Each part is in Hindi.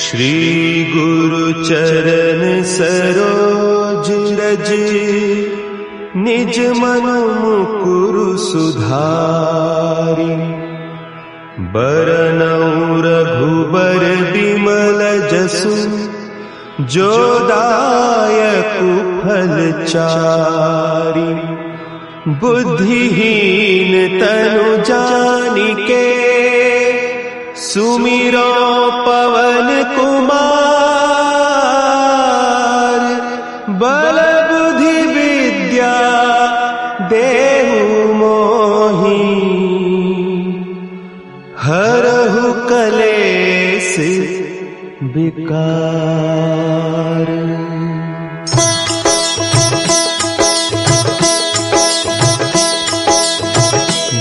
श्री गुरु चरण सरोज रज, निज मन मुकुरु सुधारि। बरनउँ रघुबर बिमल जसु, जो दायकु फल चारि। बुद्धिहीन तनु जानिके, सुमिरो पवन कुमार। बल बुद्धि विद्या देहु मोहि, हरहु कलेस विकार।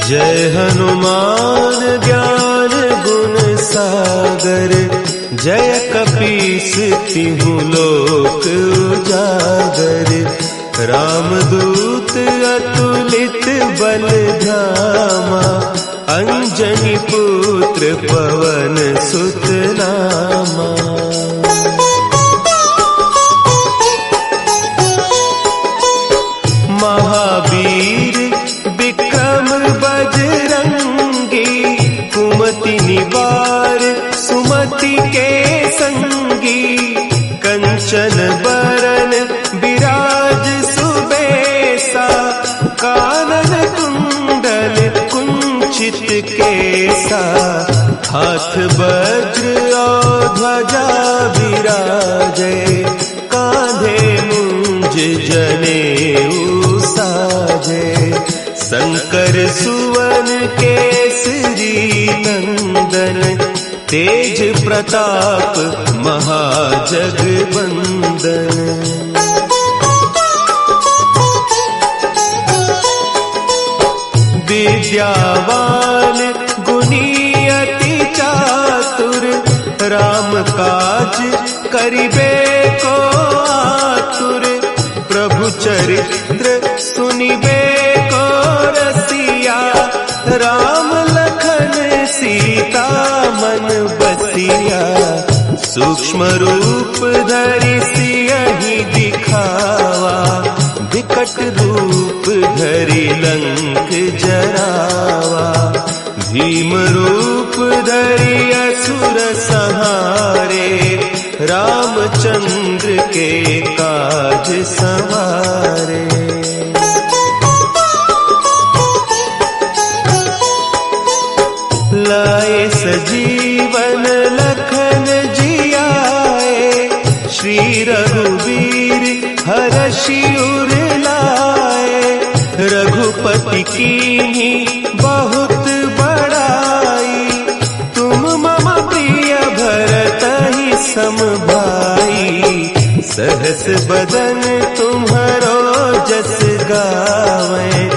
जय हनुमान ज्ञान गुण सागर, जय कपीस तिहु लोक उजागर। रामदूत अतुलित बल धामा, अंजनी पुत्र पवन सुत नामा। महावीर विक्रम बजरंगी, कुमति निवार सुमति के संगी। कंचन बरन विराज सुबेसा, कानन कुंडल कुंचित केसा। हाथ वज्र और ध्वजा विराजे, कांधे मुंज जनेऊ साजे। शंकर सुवन केसरी नंदन, तेज प्रताप महाजगवंदन। विद्यावान गुणी अति चातुर, राम काज करिबे को आतुर। प्रभु चरित्र सुनिबे को रसिया, राम लखन सीता मन बसिया। सूक्ष्म रूप धरि सियहि दिखावा, विकट रूप धरि लंक जरावा। भीम रूप धरि असुर संहारे, रामचंद्र के काज संवारे। लाए सजीवन लखन जियाए, श्री रघुवीर हरषि उर लाए। रघुपति कीन्ही बहुत बड़ाई, तुम मम प्रिय भरतहि सम भाई। सहस बदन तुम्हरो जस गावें,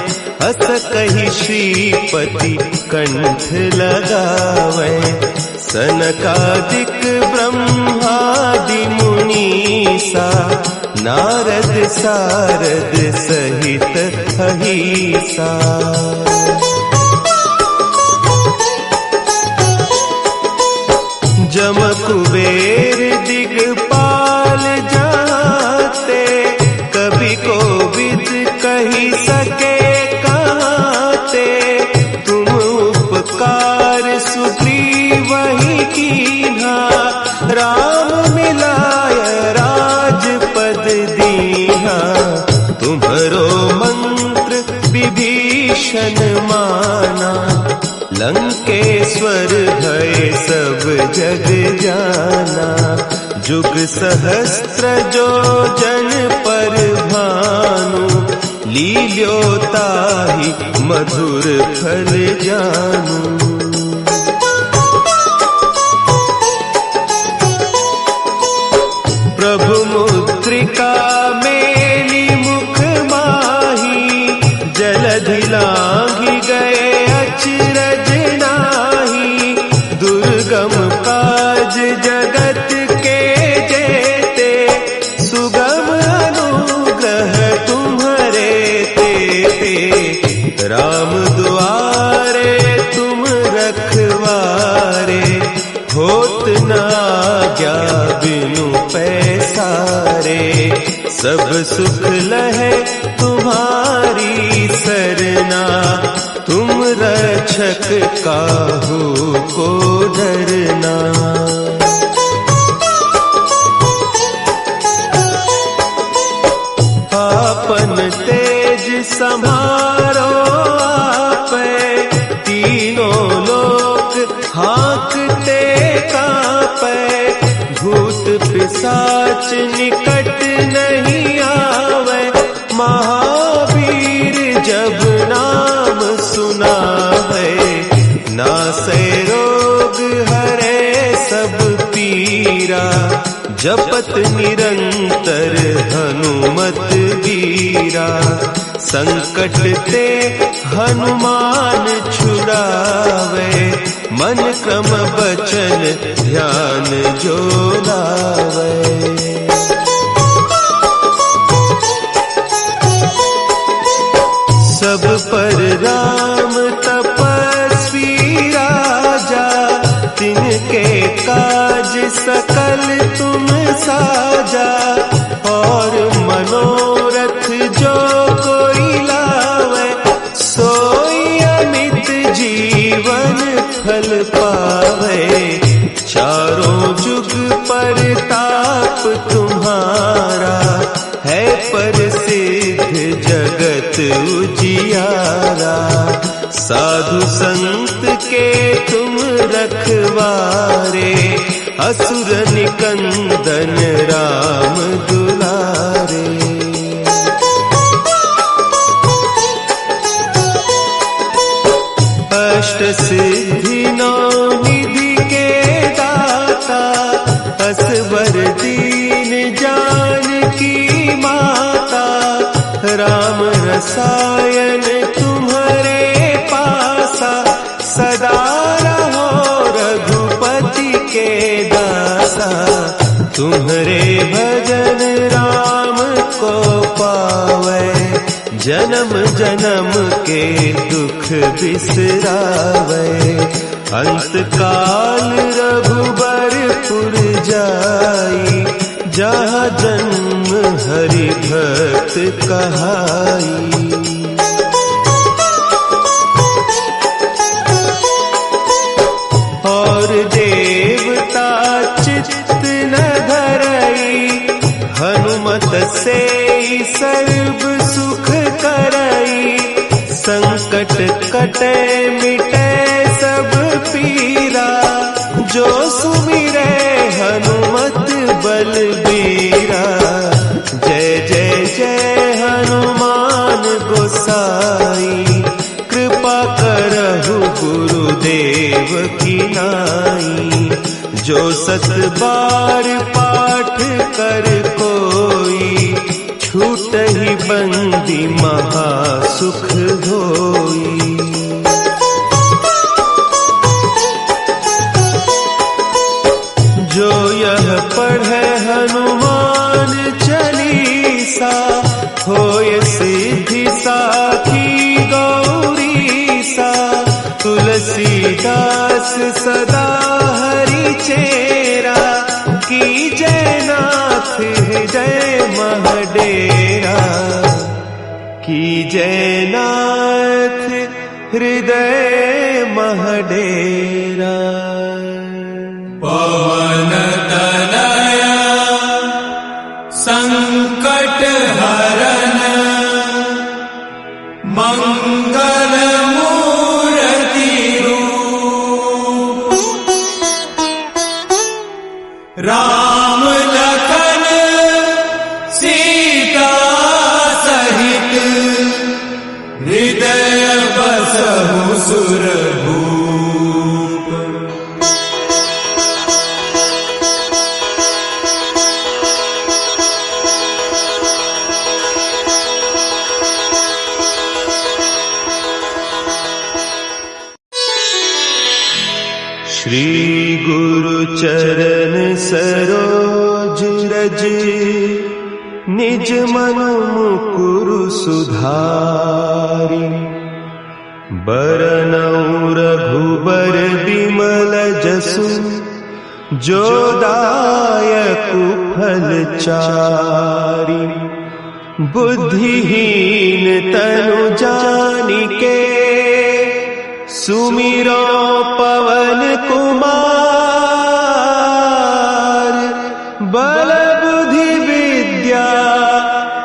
हस कहि श्रीपति कंठ लगावें। सनकादिक ब्रह्मादि मुनीसा, नारद सारद सहित अहीसा। जम कुबेर दिगपाल जाते, कभी कोविद कही सके कहते। तुम उपकार सुग्रीवहि कीन्हा, राम मिलाय राजपद दीन्हा। तुम्हरो मंत्र विभीषण माना, लंकेश्वर भय सब जग जाना। जुग सहस्त्र जो जन पर भानु, लील्योताहि मधुर फल जानू। प्रभु मुद्रिका मेली मुख माही, जलधि लांघि गए अचरज नाही। दुर्गम काज जगत के जेते, सुगम अनुग्रह तुम्हरे तेते। राम दुआरे तुम रखवारे, होत न आज्ञा बिनु पैसारे, सब सुख लहे तुम्हारी सरना, तुम रक्षक काहू को डरना। आपन तेज समारो आपे, तीनों लोक हाँकते कांपे, भूत पिशाच निकट नहीं आवे, महावीर जब नाम सुनावे, नासे रोग हरे सब पीरा, जपत निरंतर हनुमत वीरा, संकट ते हनुमान छुड़ावे, मन क्रम बचन ध्यान जो लावे। सब पर राम तपस्वी राजा, तिनके काज सकल तुम साजा, और मनोरथ जो कोई लावे, सोई अमित जीवन फल पावे, चारों जुग परताप तुम्हारा, है प्रसिद्ध जगत उजियारा, साधु संत के तुम रखवारे, असुर निकंदन राम दुलारे। अष्ट सिद्धि नौ निधि के दाता, असवर दीन जानकी माता, राम रसायन तुम्हारे पासा, सदा रहो रघुपति के दासा, तुम्हारे भजन राम को पावे, जन्म जन्म के दुख बिसरावे, अंत काल रघुबरपुर जाई, जहाँ जन्म हरि भक्त कहाई। और देवता चित्त न धरई, हनुमत से सर्व सुख करई, संकट कटे मिटे सब पीरा, जो सुमिरे हनुमत बलबीरा, जय जय जय हनुमान गोसाई, कृपा करहु गुरुदेव की नाई, जो सत बार पाठ कर कोई, छूटहि बंदी महा सुख होई। जो यह पढ़े हनुमान चालीसा, होय सिद्धि साखी गौरीसा, तुलसीदास सदा हरि चेरा, की जयनाथ हृदय महडेरा, की जयनाथ हृदय महडेरा। पवन तनया संकट हरन, मंगल मूर्ति रूप, राम लखन सीता सहित, हृदय बसहु सुरभूप। श्री गुरु चरण सरोज रज, निज मन मुकुरु सुधारि, बरनउँ रघुबर बिमल जसु, जो दायक फलचारी। बुद्धिहीन तनु जानिके सुमिरो पवन कुमार। बल बुद्धि विद्या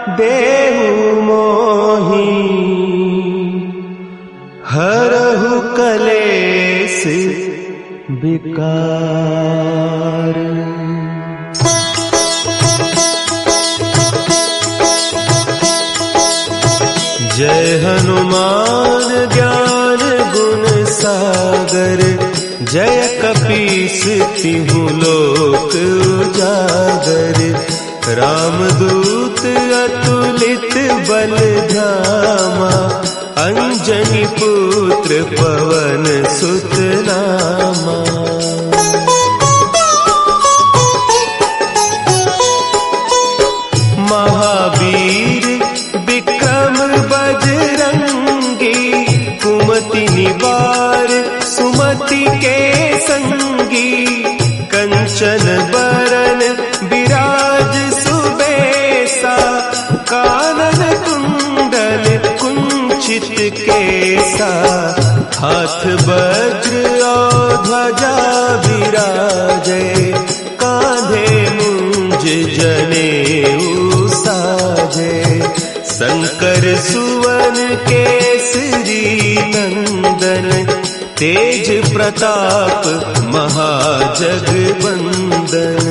देहु मोहि हरहु कलेस विकार। जय हनुमान ज्ञान गुण सागर। जय कपीस तिहु लोक उजागर। रामदूत अतुलित बल धामा। अंजनी पुत्र पवन सुत नामा। महावीर विक्रम बजरंगी। कुमति निवार सुमति के संगी। कंचन बरन विराज सुबेसा। कानन कुंडल कुंचित केसा। हाथ वज्र और ध्वजा विराजे। कांधे मुंज जनेऊ साजे। शंकर सुवन केसरी नंदन। तेज प्रताप महाजगवंदन।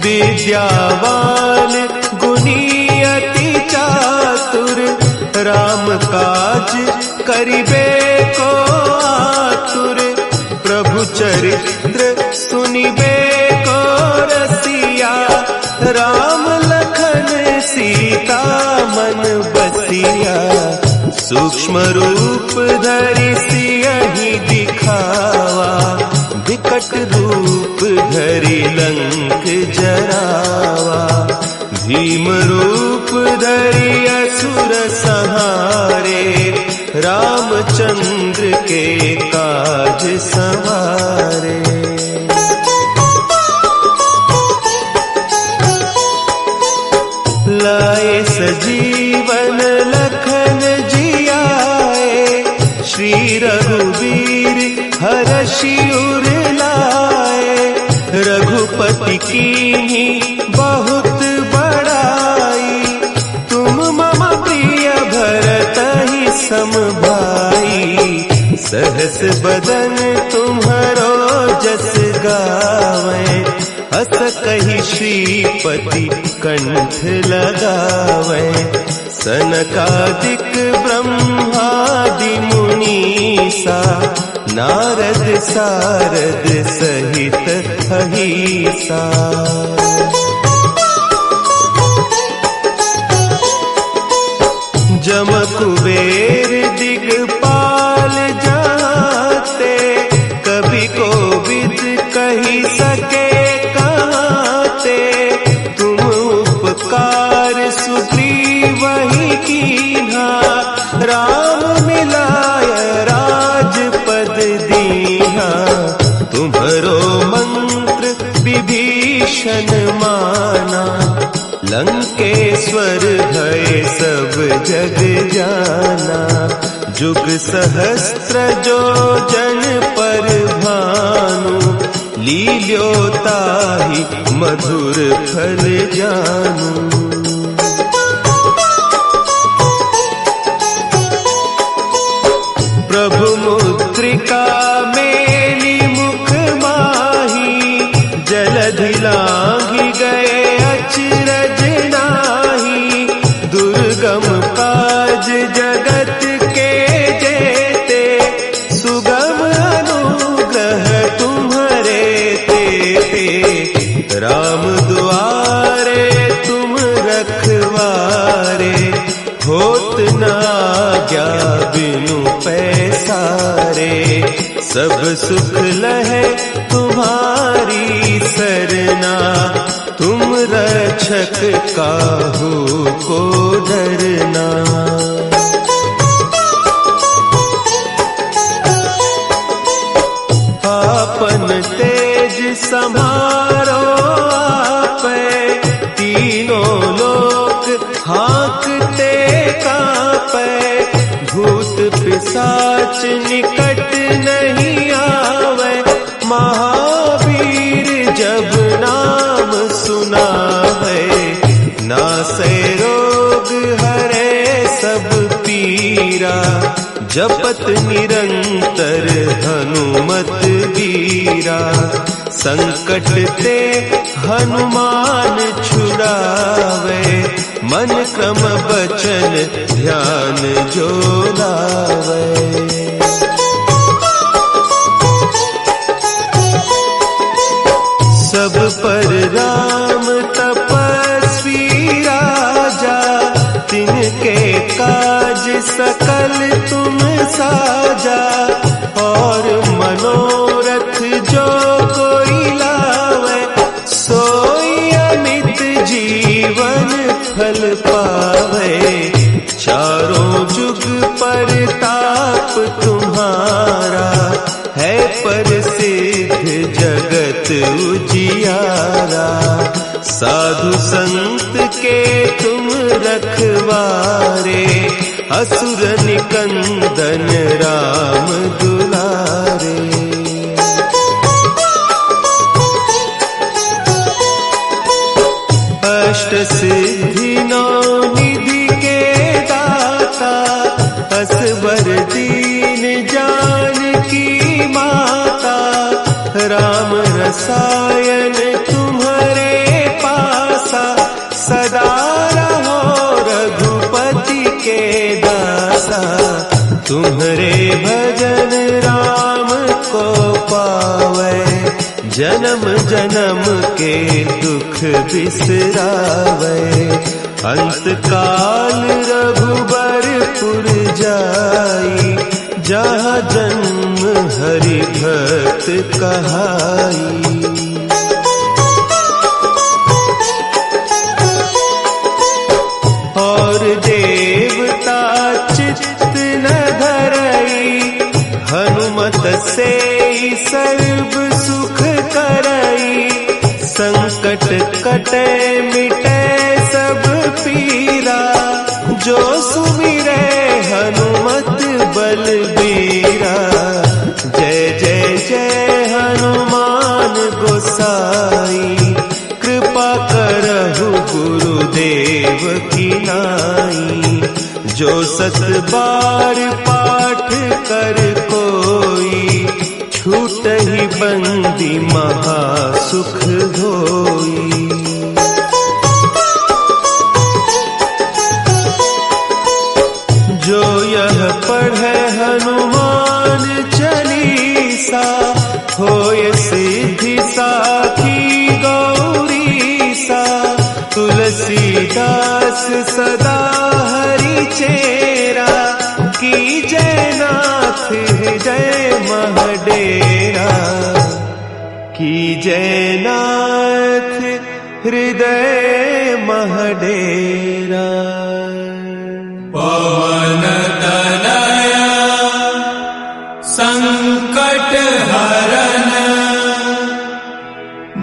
विद्यावान गुणी अति चातुर। राम काज करिबे को आतुर। प्रभु चरित्र सुनिबे को रसिया। राम लखन सीता मन बसिया। सूक्ष्म रूप धरि सियहि दिखावा। विकट रूप धरि लंक जरावा। भीम रूप धरि असुर संहारे। रामचंद्र के काज सवारे। लाए सजीवन लखन जियाए। श्री रघुवीर हरषि उर लाए। रघुपति कीन्ही बहुत बड़ाई। तुम मम प्रिय भरतहि सम भाई। सहस बदन तुम्हरो जस गावें। हस कहि श्रीपति कंठ लगावें। सनकादिक ब्रह्मादि मुनीसा। नारद सारद सहित अहीसा। जम कुबेर दिगपाल जाते। कभी कोविद कही सके कहते। तुम उपकार सुग्रीवहि कीन्हा। राम मिलाय राजपद दीन्हा। तुम्हरो मंत्र विभीषण माना। लंकेश्वर भय सब जग जाना। जुग सहस्त्र जो जन पर भानु। लील्योताहि मधुर फल जानू। प्रभु मुद्रिका मेली मुख माही। जलधि लांघि गए अचरज नाही। दुर्गम काज जगत के जेते। सुगम अनुग्रह तुम्हरे तेते। राम दुआरे तुम रखवारे। होत न आज्ञा बिनु पैसारे। सब सुख लहे तुम्हारी सरना। तुम रक्षक काहू को डरना। सम्हारो आपै, तीनों लोक हाँकते कांपै, भूत पिशाच निकट नहीं आवे, महावीर जब नाम सुनावे, नासै रोग हरे सब पीरा, जपत निरंतर हनुमत बीरा, संकट ते हनुमान छुड़ावे, मन क्रम बचन ध्यान जो लावे। सब पर राम तपस्वी राजा, तिनके काज सकल तुम साजा, और मनोरथ जो कोई लावे, सोई अमित जीवन फल पावे, चारों जुग परताप तुम्हारा, है प्रसिद्ध जगत उजियारा, साधु संत के तुम रखवारे, असुर निकंदन राम दुलारे। अष्ट सिद्धि नौ निधि के दाता, असवर दीन जानकी माता, राम रसायन तुम्हारे पासा, सदा रहो रघुपति के दासा, तुम्हारे भजन राम को पावे, जन्म जन्म के दुख बिसरावे, अंत काल रघुबरपुर जाई, जहाँ जन्म हरि भक्त कहाई। और देवता चित्त न धरई, हनुमत से सर्व सुख करई, संकट कटे मिटे सब पीरा, जो सुमिरे हनुमत बलबीरा, जय जय जय हनुमान गोसाई, कृपा करहु गुरुदेव की नाई, जो सत बार पाठ कर कोई, छूटहि बंदी महा सुख होई। जो यह पढ़े हनुमान चालीसा, होय सिद्धि साखी गौरीसा, तुलसीदास सदा हरि चेरा, की जयनाथ हृदय महडेरा, की जयनाथ हृदय महडेरा। पवन तनया संकट हरन,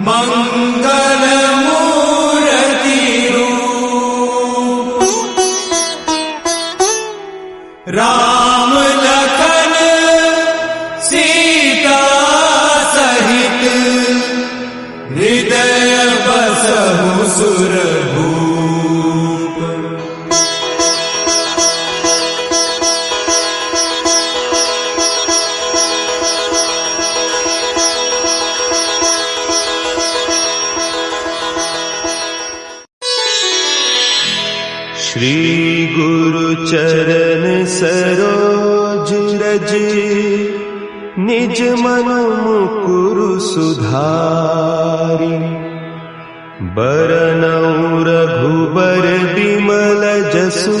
मंगल मूर्ति रूप, राम लखन सीता सहित, हृदय बसहु सुरभूप। श्री गुरु चरण सरोज रज, निज मन मुकुरु सुधारि, बरनउँ रघुबर बिमल जसु,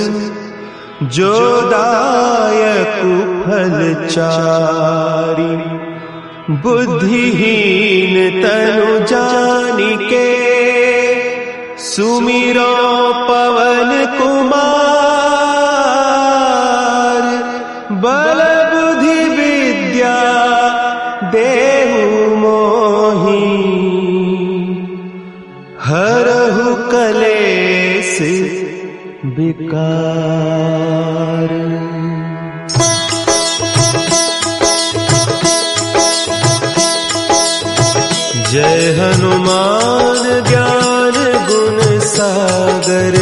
जो दायकु फल चारि, बुद्धिहीन तनु जानिके, सुमिरो पवन कुमार, बल बुद्धि विद्या देहु मोहि। विकार। जय हनुमान ज्ञान गुण सागर,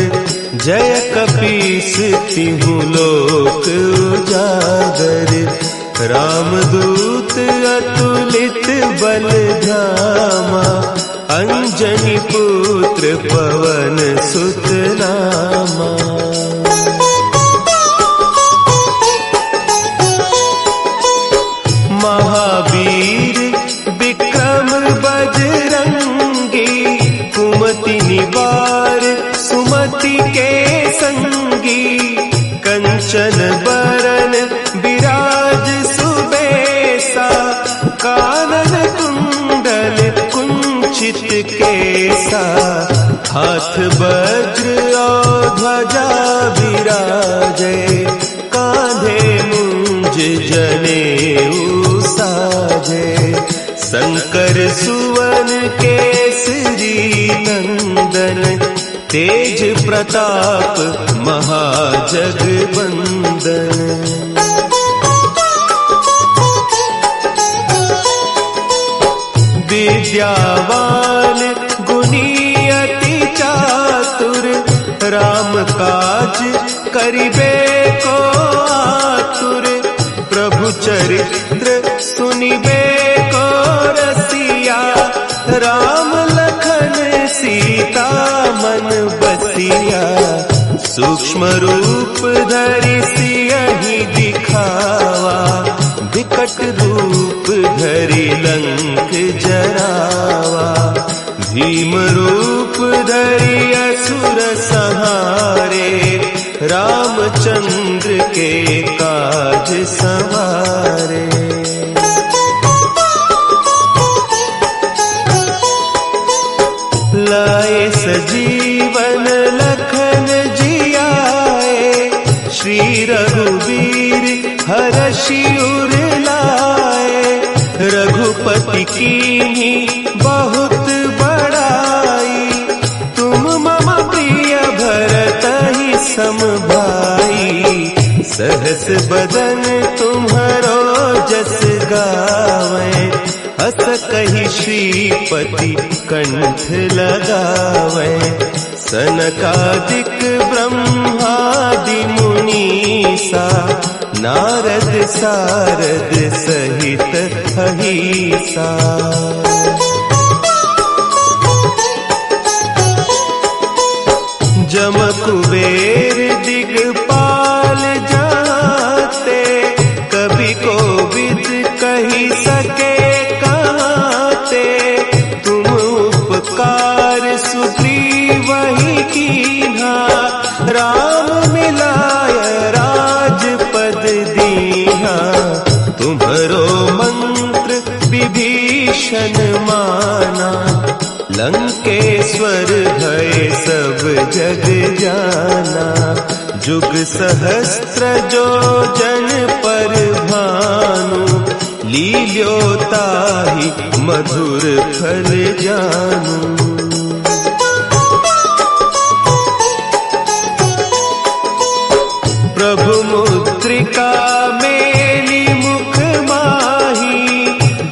जय कपीस तिहु लोक उजागर। रामदूत अतुलित बल धामा, अंजनी पुत्र पवन सुत नामा। महावीर विक्रम बजरंगी, कुमति निवार सुमति के संगी। कंचन बरन विराज सुबेसा, कानन कुंडल कुंचित केसा। हाथ वज्र और ध्वजा विराजे, कांधे मुंज जनेऊ साजे। शंकर सुवन केसरी नंदन, तेज प्रताप महाजगवंदन। विद्यावान गुणी अति चातुर, राम काज करिबे को आतुर। प्रभु चरित्र सुनिबे को रसिया, राम लखन सीता मन बसिया। सूक्ष्म रूप धरि सियहि दिखावा, विकट रूप धरि लंक जरावा। भीम रूप धरि असुर संहारे, रामचंद्र के काज संवारे। लाए सजीवन लखन जियाए, श्री रघुवीर हरषि उर लाए। रघुपति कीन्ही बहुत बड़ाई, तुम मम प्रिय भरतहि सम भाई। सहस बदन तुम्हरो जस गावें, अस कहि श्रीपति कंठ लगावें। सनकादिक ब्रह्मादि मुनीसा, नारद सारद सहित अहीसा। जम कुबेर दिगपाल जाते, कभी कोविद कही सके कहते। तुम उपकार सुग्रीवहि कीन्हा, राम मिलाय राजपद दीन्हा। तुम्हरो मंत्र विभीषण माना, लंकेश्वर भय सब जग जाना। जुग सहस्त्र जो जन पर भानु, लील्योताहि मधुर फल जानू। प्रभु मुद्रिका मेली मुख माही,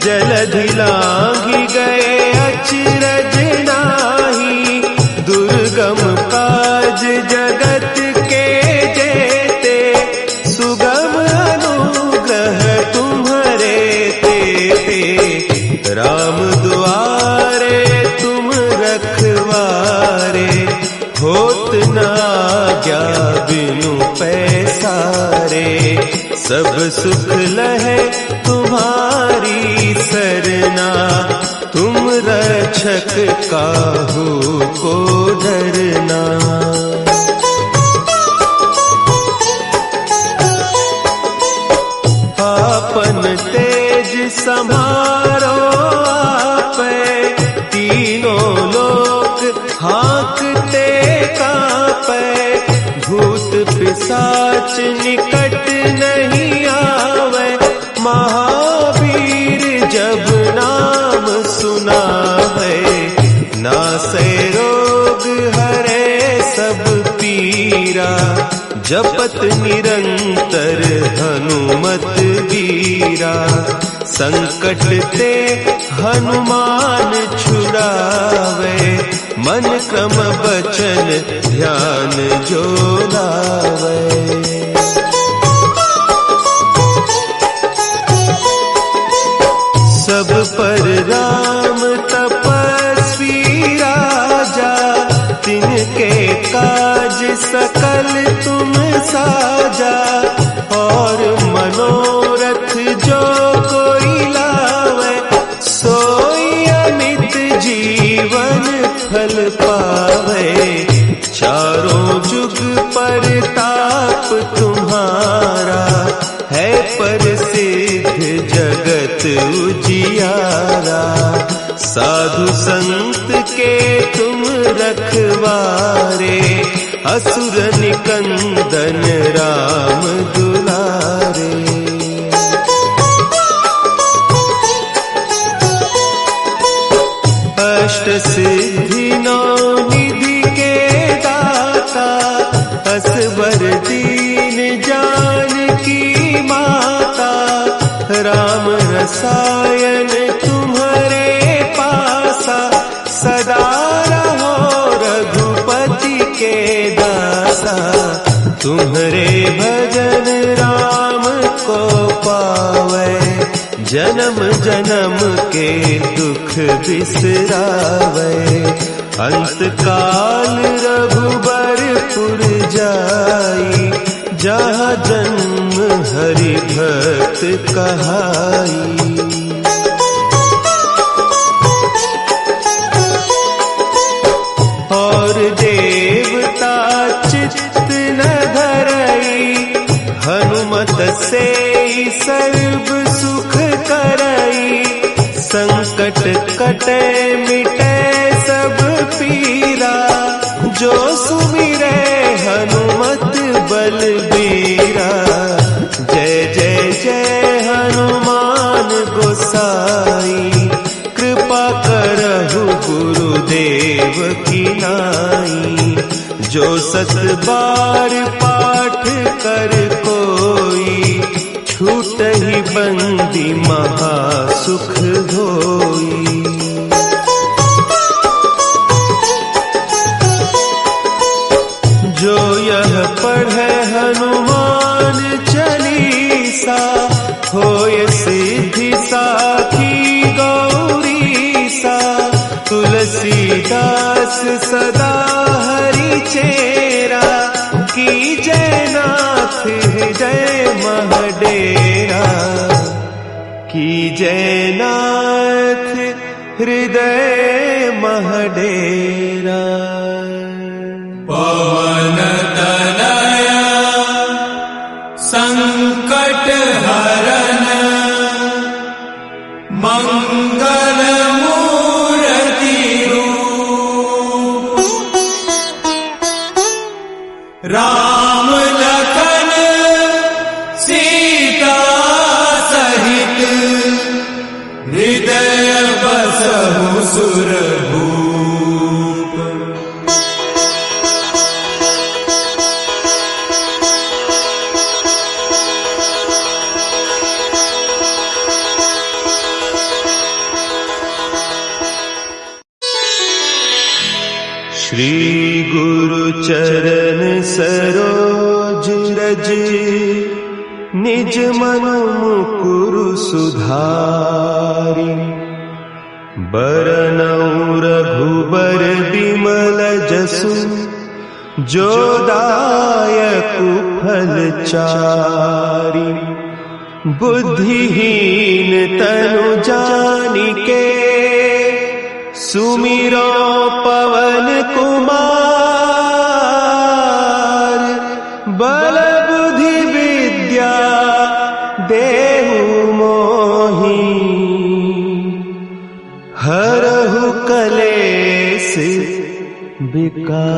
जलधि लांघि गए अचरज नाही। दुर्गम काज जगत के जेते, सुगम अनुग्रह तुम्हरे तेते। राम दुआरे तुम रखवारे, होत न आज्ञा बिनु पैसारे। सब सुख लहे तुम्हारी सरना, तुम रक्षक काहू को डरना। आपन तेज समारो आपे, तीनों लोक हाँकते कांपे। भूत पिशाच निकट नहीं आवे, महावीर जब नाम सुनावे। नासै रोग हरे सब पीरा, जपत निरंतर हनुमत वीरा। संकट ते हनुमान छुड़ावे, मन क्रम बचन ध्यान जो लावे। सब पर राम तपस्वी राजा, तिनके काज सकल तुम साजा। और मनोरथ जो कोई लावे, सोई अमित जीवन फल पावे। चारों जुग परताप तुम्हारा, है प्रसिद्ध जगत उजियारा। साधु संत के तुम रखवारे, असुर निकंदन राम दुलारे। अष्ट सिद्धि नौ निधि के दाता, असवर दीन जानकी माता। राम रसायन तुम्हारे पासा, सदा रहो रघुपति के दासा। तुम्हारे भजन राम को पावे, जन्म जन्म के दुख बिसरावे। अंत काल रघुबरपुर जाई, जहाँ जन्म हरि भक्त कहाई। और देवता चित्त न धरई, हनुमत से सर्व सुख करई। संकट कटे मिटे सब पीरा, जो सुमिरे हनुमत बलबीरा। जय जय जय हनुमान गोसाई, कृपा करहु गुरुदेव की नाई। जो सत बार पाठ कर कोई, छूटहि बंदी महा सुख होई। जो यह पढ़े हनुमान चालीसा, होय सिद्धि साखी गौरीसा। तुलसीदास सदा हरि चेरा, की जय नाथ हृदय महडेरा। की जय नाथ हृदय महडेरा। पवन तनया संकट हरन, मंगल मूर्ति रूप। राम लखन सीता सहित, हृदय बसहु सुरभूप। श्री गुरु चरण सरोज रज, निज मन मुकुरु सुधारि। बरनउँ रघुबर बिमल जसु, जो दायकु फल चारि। बुद्धिहीन तनु जानिके, सुमिरो पवन कुमार। बल बुद्धि विद्या देहु मोहि, हरहु कलेस विकार।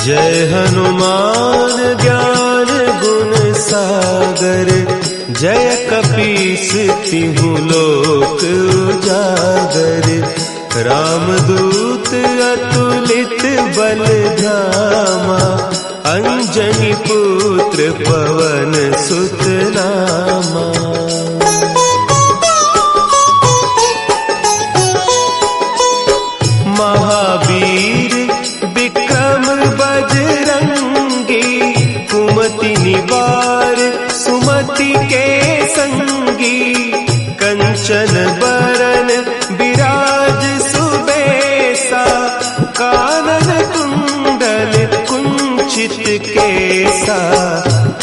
जय हनुमान ज्ञान गुण सागर, जय कपीस तिहु लोक उजागर। रामदूत अतुलित बल धामा, अंजनी पुत्र पवन सुत नामा। महावीर विक्रम बजरंगी, कुमति निवार सुमति के संगी। कंचन बरन विराज सुबेसा, कानन कुंडल कुंचित केसा।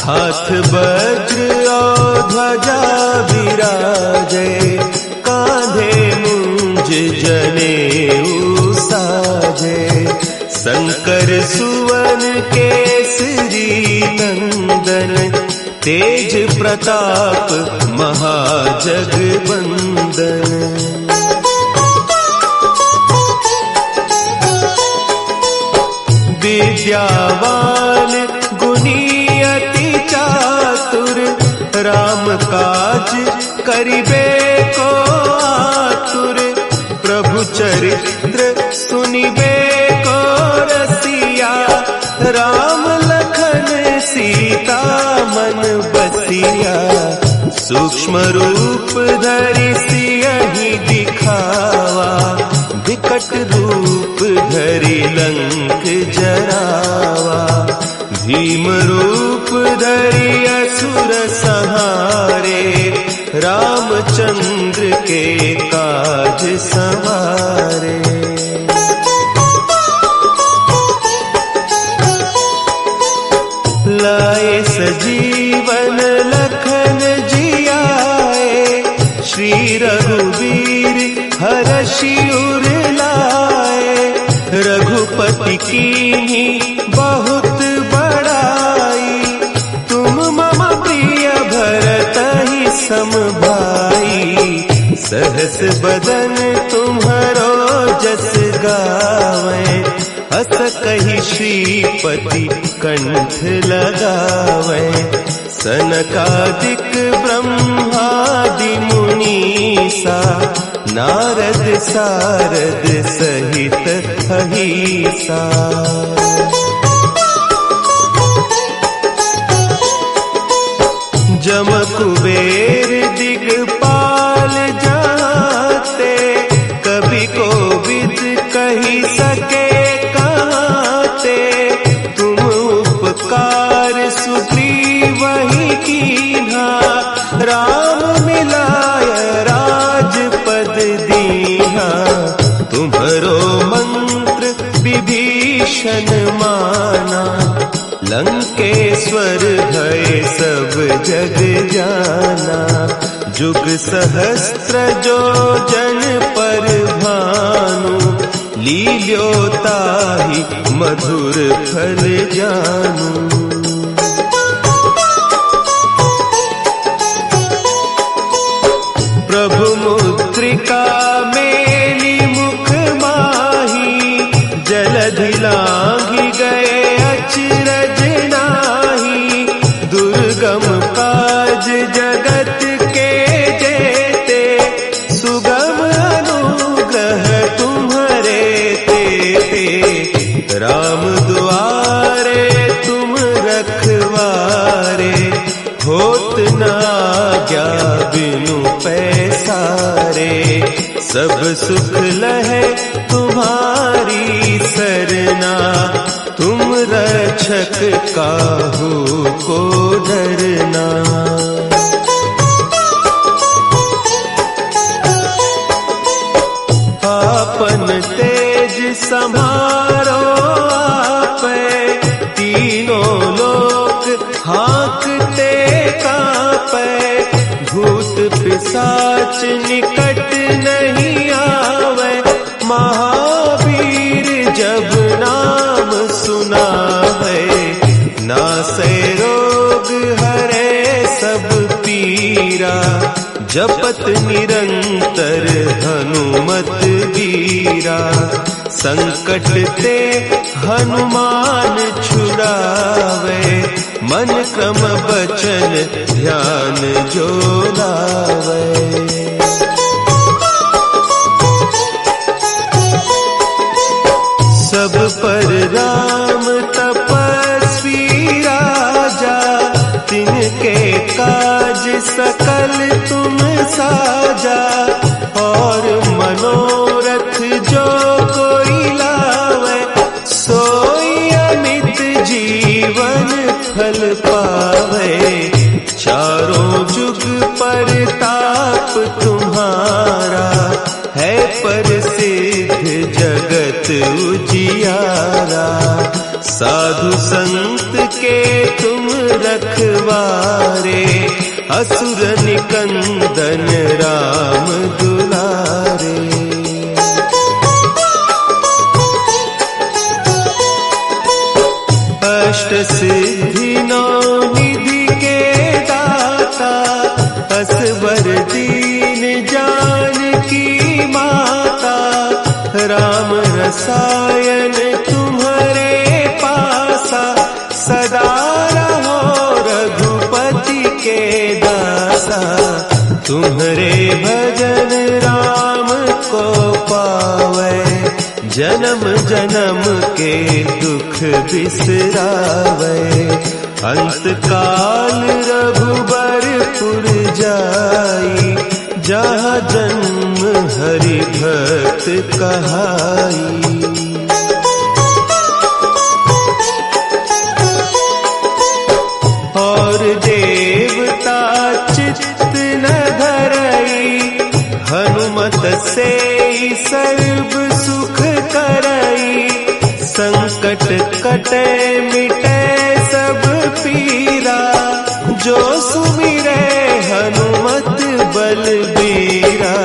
हाथ वज्र और ध्वजा विराजे, कांधे मुंज जनेऊ साजे। शंकर सुवन केसरी नंदन, तेज प्रताप महाजगबंदन। विद्यावान गुणी अति चातुर, राम काज करिबे को आतुर। प्रभु चरित्र सुनिबे को रसिया, राम लखन सीता मन बसिया। सूक्ष्म रूप धरि सियहि दिखावा, विकट रूप धरि लंक जरावा। भीम रूप धरि असुर संहारे, रामचंद्र के काज संवारे। लाए सजीवन लखन जियाए, श्री रघुवीर हरषि उर लाए। रघुपति कीन्ही बहुत बड़ाई, तुम मम प्रिय भरतहि सम भाई। सहस बदन तुम्हरो जस गावें, हस कहि श्रीपति कंठ लगावें। सनकादिक ब्रह्मादि मुनीसा, नारद सारद सहित अहीसा। जम कुबेर दिगपाल जाते, कवि कोविद कही सके कहते। तुम उपकार सुग्रीवहि कीन्हा, राम मिलाय राजपद दीन्हा। तुम्हरो मंत्र विभीषण माना, लंकेश्वर भय सब जग जाना। जुग सहस्त्र जो जन पर भानु, लील्योताहि मधुर फल जानू। प्रभु मुद्रिका मेली मुख माही, जलधि लांघि गए अचरज नाही। दुर्गम काज जगत के जेते, सुगम अनुग्रह तुम्हरे तेते। राम दुआरे तुम रखवारे, होत न आज्ञा बिनु पैसारे। सब सुख लहे तुम्हारी सरना, तुम रक्षक काहू को डरना। आपन तेज संभारो आपे, तीनों लोक हाँकते कांपे। भूत पिशाच निकट नहीं आवे, महावीर जब नाम सुनावे। नासै रोग हरे सब पीरा, जपत निरंतर हनुमत वीरा। संकट ते हनुमान छुड़ावे, मन क्रम बचन ध्यान जो लावे। सब पर राम तपस्वी राजा, तिनके काज सकल तुम साजा। और मनोरथ जो कोई लावे, सोई अमित जीवन फल पावे। चारों जुग पर ताप तुम्हारा, है प्रसिद्ध जगत उजियारा। साधु संत के तुम रखवारे, असुर निकंदन राम दुलारे। अष्ट सिद्धि नौ निधि के दाता, असवर दीन जानकी माता। राम रसायन तुम्हारे पासा, सदा रहो रघुपति के दासा। तुम्हारे भजन राम को पावे, जन्म जन्म के दुख बिसरावे। अंत काल रघुबरपुर जाई, जहाँ जन्म हरि भक्त कहाई। और देवता चित्त न धरई, हनुमत से सर्व सुख करई। संकट कटे मिटे सब पीरा, जो सुमिरे हनुमत बलबीरा।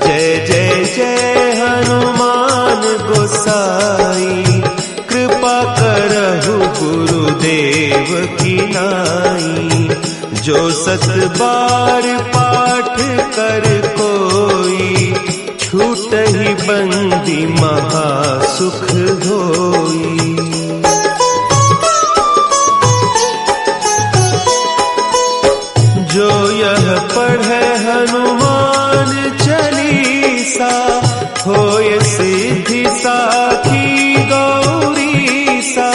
जय जय जय हनुमान गोसाई, कृपा करहु गुरुदेव की नाई। जो सत बार पाठ कर कोई, छूटहि बंदी महासुख होई। जो यह पढ़े हनुमान चालीसा, होय सिद्धि साखी गौरीसा।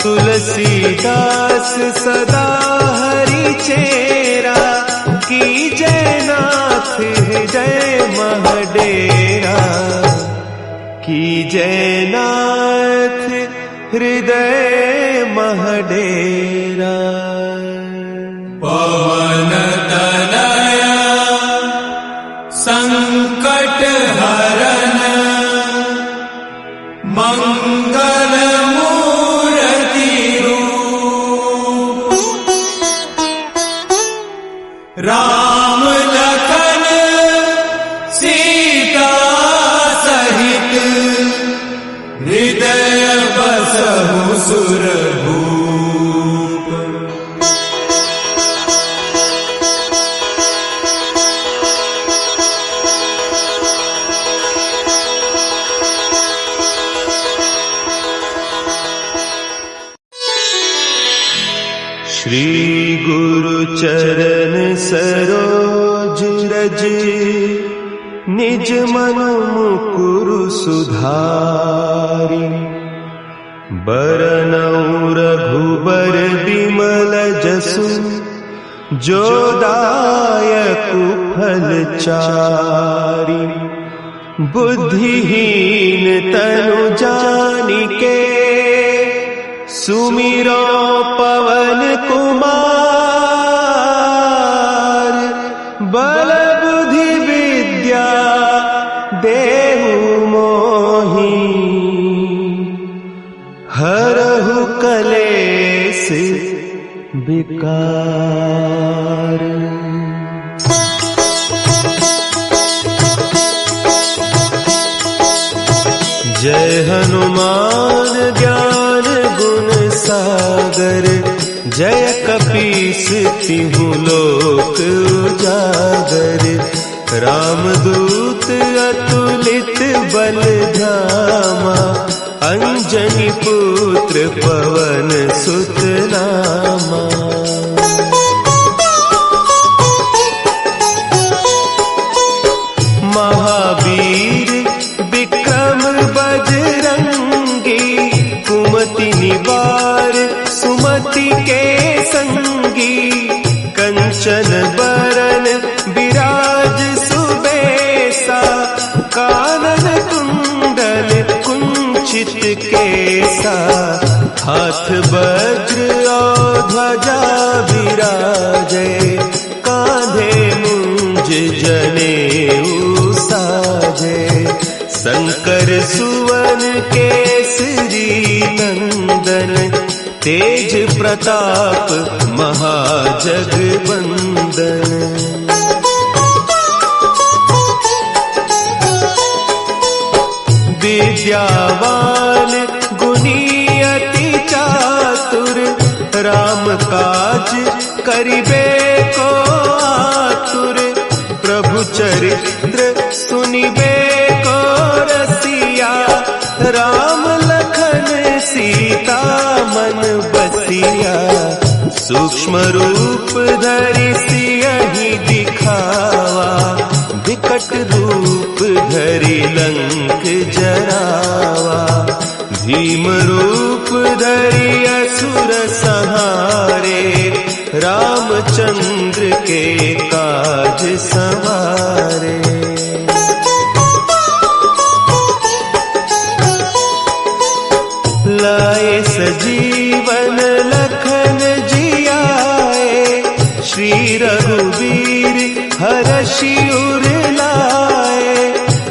तुलसीदास सदा हरि चेरा, की जय नाथ हृदय महडेरा। की जय नाथ हृदय महडेरा। पवन तनया संकट हरन, मंगल मूर्ति रूप। राम लखन सीता सहित, हृदय बसहु सुरभूप। श्री गुरु चरण सरोज रज, निज मनु मुकुरु सुधारि। बरनउँ रघुबर बिमल जसु, जो दायकु फल चारि। बुद्धिहीन तनु जानिके, सुमिरो पवन कुमार। बल बुद्धि विद्या देहु मोहि, हरहु कलेस विकार। जय हनुमान ज्ञान गुण सागर, जय कपीस तिहु लोक उजागर। रामदूत अतुलित बल धामा, अंजनी पुत्र पवन सुत नामा। महावीर विक्रम बजरंगी, कुमति निवार सुमति के संगी। कंचन बरन विराज सुबेसा, कानन कुंडल कुंचित केसा। हाथ वज्र और ध्वजा विराजे, कांधे मुंज जनेऊ साजे। शंकर सुवन केसरी नंदन, तेज प्रताप महाजगवंदन। विद्यावान गुणी अति चातुर, राम काज करिबे को आतुर। प्रभु चरित्र सुनिबे को रसिया, राम लखन सीता मन बसिया। सूक्ष्म रूप धरि सियहि दिखावा, विकट रूप धरि लंक जरावा। भीम रूप धरि असुर संहारे, रामचंद्र के काज संवारे। लाए सजीवन लखन जियाए, श्री रघुवीर हरषि उर लाए।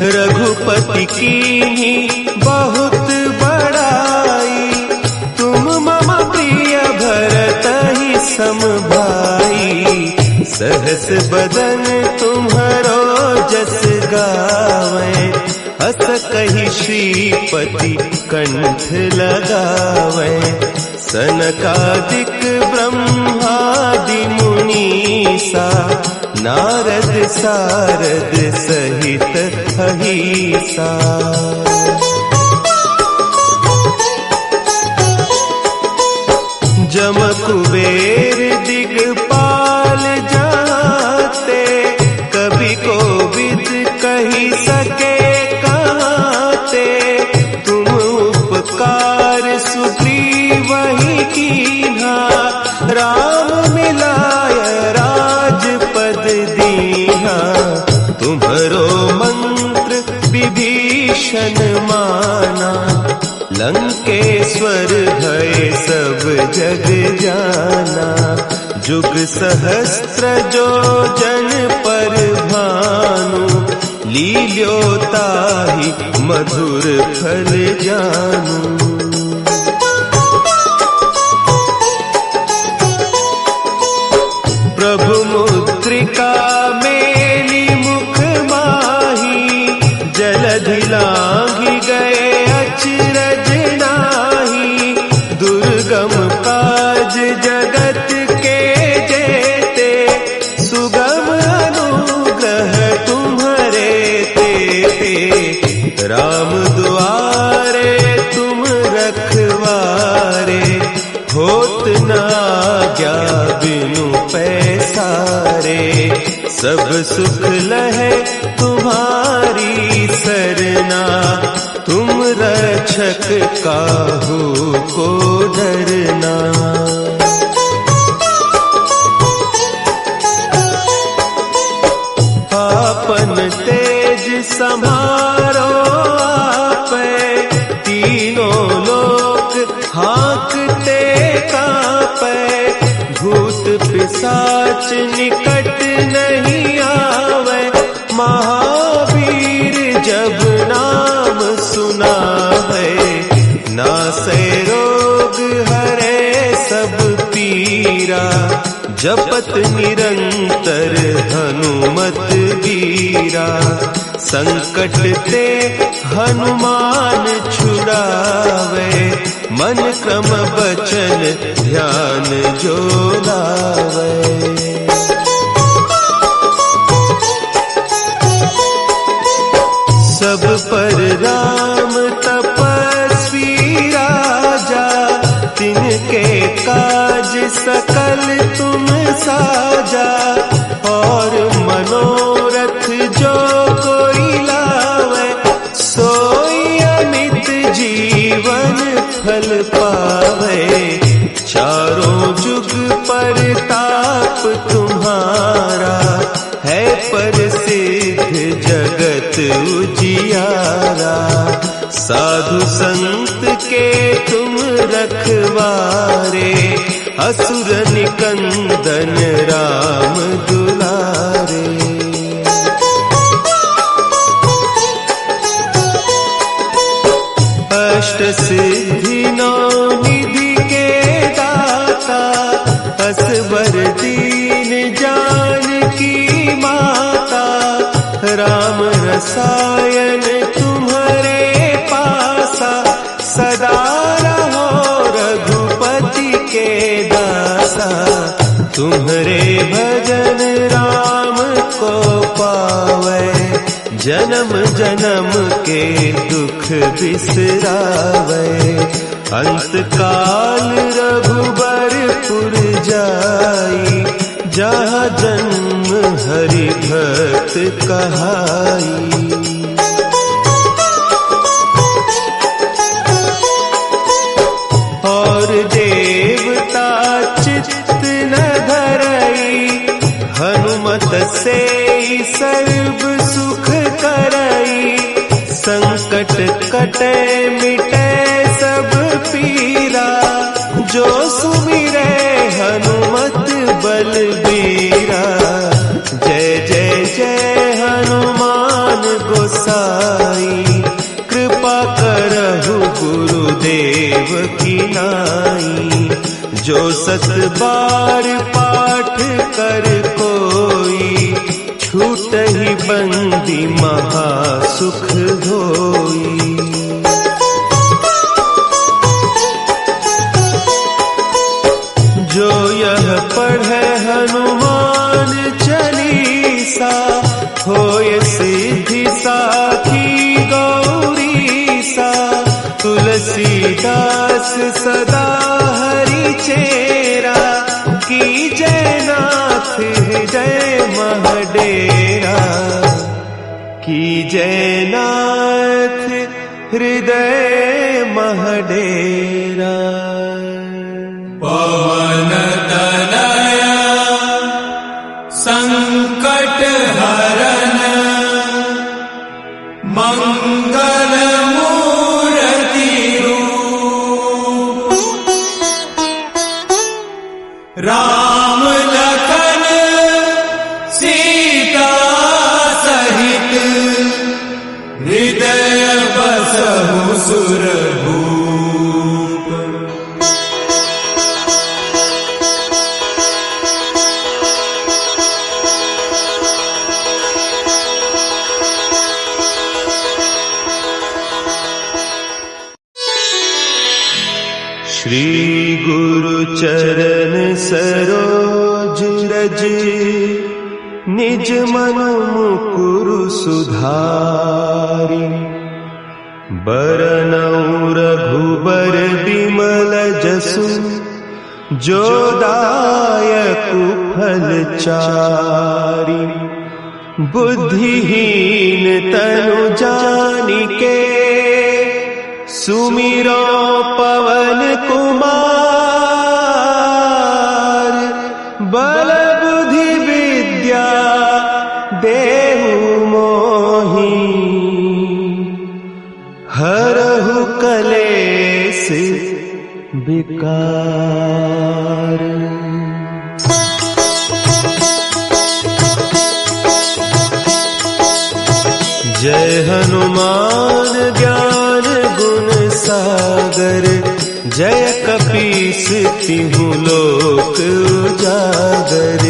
रघुपति कीन्ही बहुत बड़ाई, तुम मम प्रिय भरतहि सम भाई। सहस बदन तुम्हरो जस गावें, हस कहि श्रीपति कंठ लगावें। सनकादिक ब्रह्मादि मुनीसा, नारद सारद सहित अहीसा। जम कुबेर दिगपाल जाते, कभी कोविद कही सके कहते। तुम उपकार सुग्रीवहि कीन्हा, राम मिलाय राजपद दीन्हा। तुम्हरो मंत्र विभीषण माना, लंकेश्वर भय सब जग जाना। जुग सहस्त्र जो जन पर भानु, लील्यो ताहि मधुर फल जानू। प्रभु मुद्रिका मेली मुख माही, जलधि लांघि गए अचरज नाही। दुर्गम काज जगत के जेते, सुगम अनुग्रह तुम्हरे तेते। राम दुआरे तुम रखवारे, होत न आज्ञा बिनु पैसारे। सब सुख लहे तुम्हारी सरना, तुम रक्षक काहू को डरना। आपन तेज समारो आपै, तीनों लोक हाँकते कांपै। भूत पिशाच निकट नहीं आवे, महावीर जब नाम सुनावे। नासै रोग हरे सब पीरा, जपत निरंतर हनुमत वीरा। संकट ते हनुमान छुड़ावे, मन क्रम बचन ध्यान जो लावे। सब पर राम तपस्वी सकल तुम साजा, और मनोरथ जो कोई लावे, सोई अमित जीवन फल पावे। चारों जुग पर ताप तुम्हारा, है प्रसिद्ध जगत उजियारा। साधु संत के तुम रखवारे, असुर निकंदन राम दुलारे। अष्ट सिद्धि नौ निधि के दाता, असबर दीन जानकी माता। राम रसायन तुम्हारे पासा, सदा रहो रघुपति के दासा। तुम्हारे भजन राम को पावे, जन्म जन्म के दुख बिसरावे। अंत काल रघुबरपुर जाई, जहाँ जन्म हरि भक्त कहाई। और देवता चित्त न धरई, हनुमत से सर्व सुख करई। संकट कटे मिटे सब पीरा, जो सुमिरे हनुमत बलबीरा। जय जय जय हनुमान गोसाई, कृपा करहु गुरुदेव की नाई। जो सत बार पाठ कर कोई, छूटहि बंदी महासुख होई। जो यह पढ़े हनुमान चालीसा, होय सिद्धि साखी गौरीसा। तुलसीदास सदा हरि चेरा, की जय नाथ हृदय महडेरा। की जय नाथ हृदय महडेरा। पवन तनया संकट हरन, मंगल मूर्ति रूप। राम लखन सीता सहित, हृदय बसहु सुरभूप। श्री गुरु चरण सरोज रज, निज मनु मुकुरु सुधारि। बरनउँ रघुबर बिमल जसु, जो दायकु फल चारि। बुद्धिहीन तनु जानिके, सुमिरो पवन कुमार। बल बुद्धि विद्या देहु मोहि, हरहु कलेस विकार। जय हनुमान ज्ञान गुण सागर, जय कपीस तिहु लोक उजागर।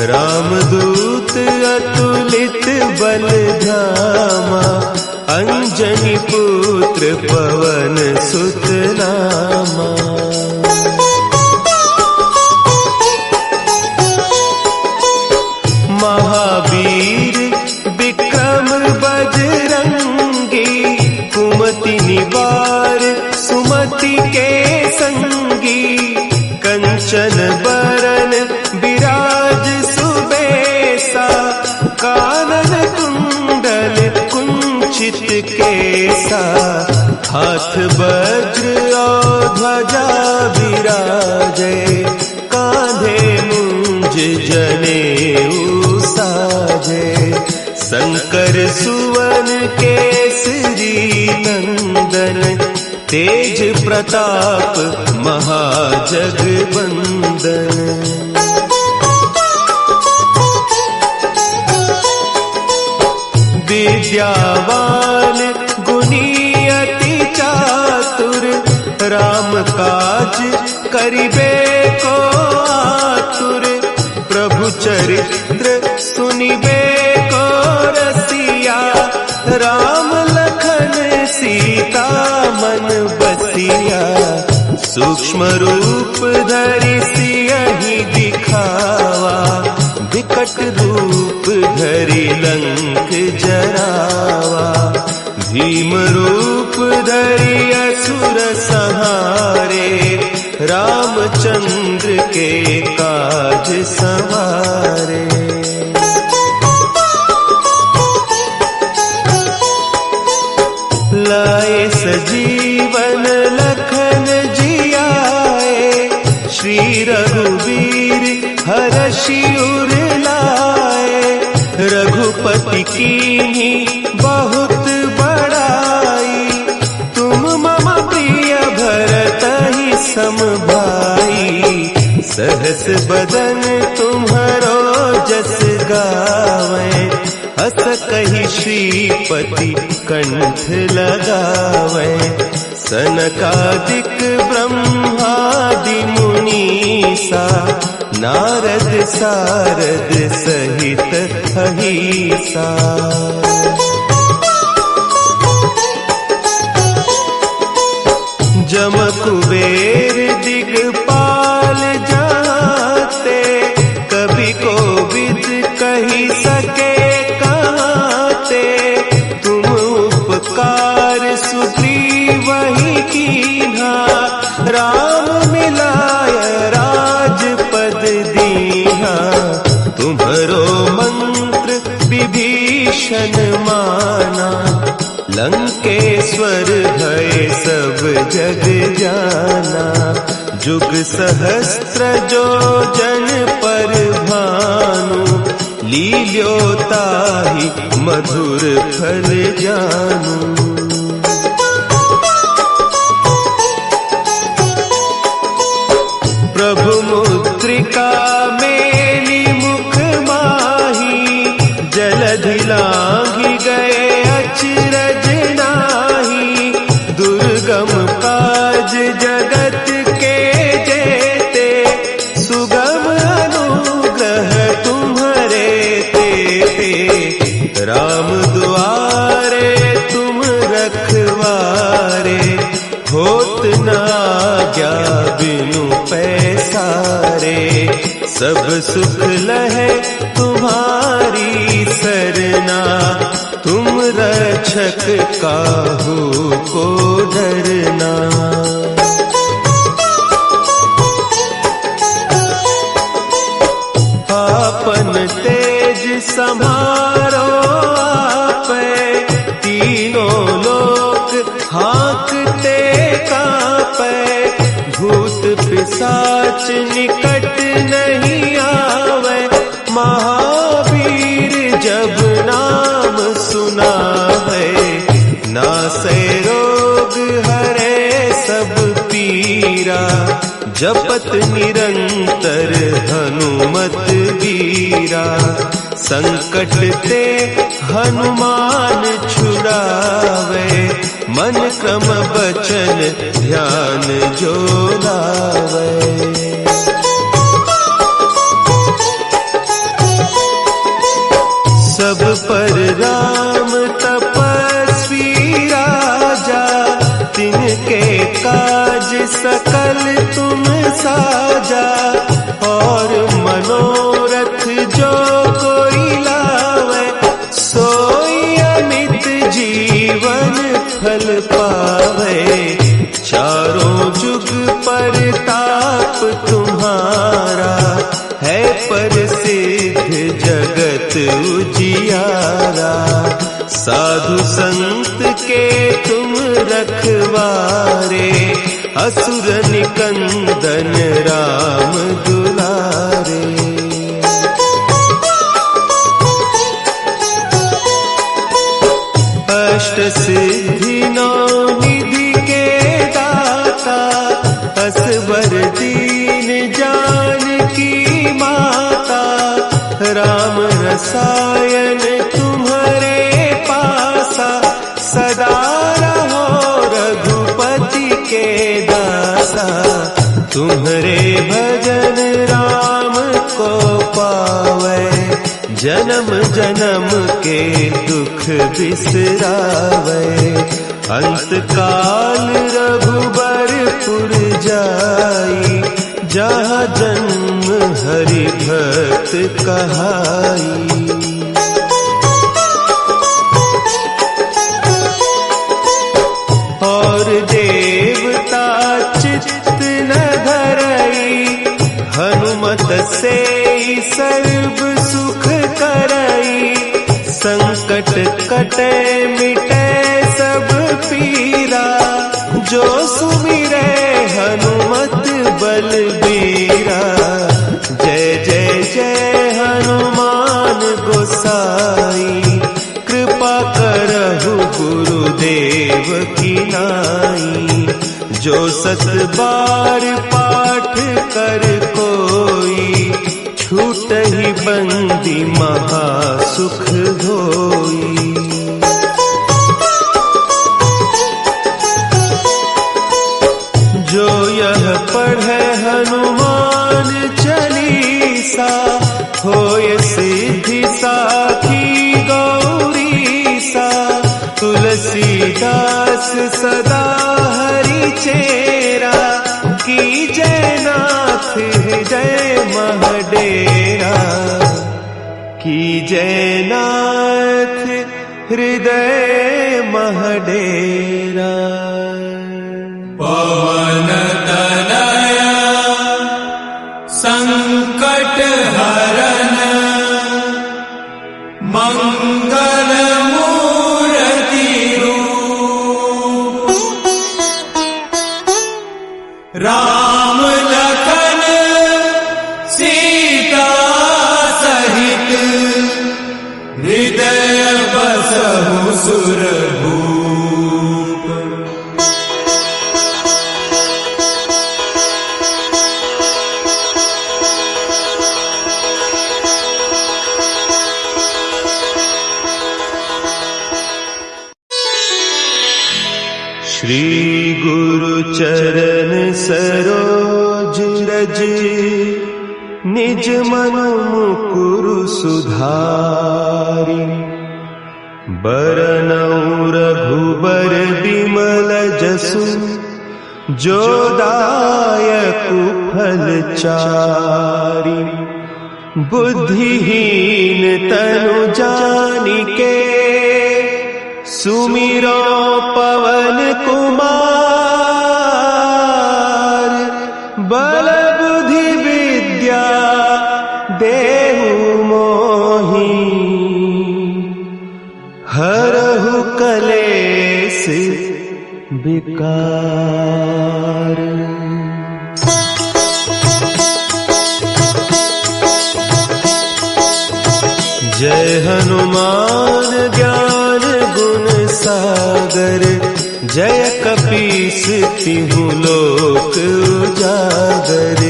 रामदूत अतुलित बल धामा, अंजनी पुत्र पवन सुत नामा। महावीर विक्रम बजरंगी, कुमति निवार सुमति के संगी। कंचन कंचन बरन विराज सुबेसा, कानन कुंडल कुंचित केसा, हाथ वज्र और ध्वजा विराजे, कांधे मुंज जनेऊ साजे, शंकर सुवन केसरी नंदन, तेज प्रताप महाजगबंदन। विद्यावान गुणी अति चातुर, राम काज करिबे को आतुर, प्रभु चरित्र सुनिबे को रसिया, राम लखन सीता मन बसिया, सूक्ष्म रूप धरि सियहि दिखावा, विकट रूप धरि लंक जरावा, भीम रूप धरि असुर संहारे, रामचंद्र के काज संवारे। लाए सजीवन लखन जियाए, श्री रघुवीर हरषि उर लाए, रघुपति कीन्ही बहुत बड़ाई, तुम मम प्रिय भरतहि सम भाई, सहस बदन तुम्हरो जस गावें, हस कहि श्रीपति कंठ लगावें, सनकादिक ब्रह्मादि मुनीसा, नारद सारद सहित अहीसा। जम कुबेर दिगपाल जाते, कभी कोविद कही सके कहते, तुम उपकार सुग्रीवहि कीन्हा, राम मिलाय राजपद दीन्हा, तुम्हरो मंत्र विभीषण माना, लंकेश्वर भय सब जग जाना, जुग सहस्त्र जो जन पर भानु, लील्यो ताहि मधुर फल जानू। प्रभु मुद्रिका मेली मुख माही, जलधि लांघि गए अचरज नाही, दुर्गम काज जगत के जेते, सुगम अनुग्रह तुम्हरे तेते, राम दुआरे तुम रखवारे, होत न आज्ञा बिनु पैसारे, सब सुख लहे तुम्हारी सरना, तुम रक्षक काहू को डरना। आपन तेज समारो आपे, तीनों लोक हाँकते कांपे, भूत पिशाच निकट नहीं आवे, महावीर जब नाम सुनावे, नासै रोग हरे सब पीरा, जपत निरंतर हनुमत वीरा, संकट ते हनुमान छुड़ावे, मन क्रम बचन ध्यान जो लावे। सब पर राम तपस्वी राजा, तिनके काज सकल तुम साजा, और मनोरथ जो कोई लावे, सोई अमित जीवन फल पावे, चारों जुग परताप तुम्हारा, असुर निकंदन राम दुलारे। अष्ट सिद्धि नौ निधि के दाता, असवर दीन जानकी माता, राम रसायन तुम्हारे पासा, सदा रहो रघुपति के दासा। तुम्हारे भजन राम को पावे, जन्म जन्म के दुख बिसरावे। अंत काल रघुबरपुर जाई, जहाँ जन्म हरि भक्त कहाई। और देवता चित्त न धरई, हनुमत से सर्व सुख करई। संकट कटे मिटे सब पीरा, जो सुमिरे हनुमत बलबीरा। जय जय जय हनुमान गोसाई, कृपा करहु गुरुदेव की नाई। जो सत बार पाठ कर कोई, छूटहि बंदी महा सुख होई। जो यह पढ़े हनुमान चालीसा, होय सिद्धि साखी गौरीसा। तुलसीदास सदा हरि चेरा, की जयनाथ हृदय महडेरा। की जयनाथ हृदय महडेरा। पवन तनया संकट हरन, मंगल मूर्ति रूप। राम लखन सीता सहित, हृदय बसहु सुरभूप। श्री गुरु चरण सरोज रज, निज मनु मुकुरु सुधारि। बरनउँ रघुबर बिमल जसु, जो दायकु फल चारि। बुद्धिहीन तनु जानिके, सुमिरो पवन कुमार। बल बुद्धि विद्या देहु मोहि, हरहु कलेस विकार। जय हनुमान ज्ञान गुण सागर, जय कपीस तिहु लोक उजागर।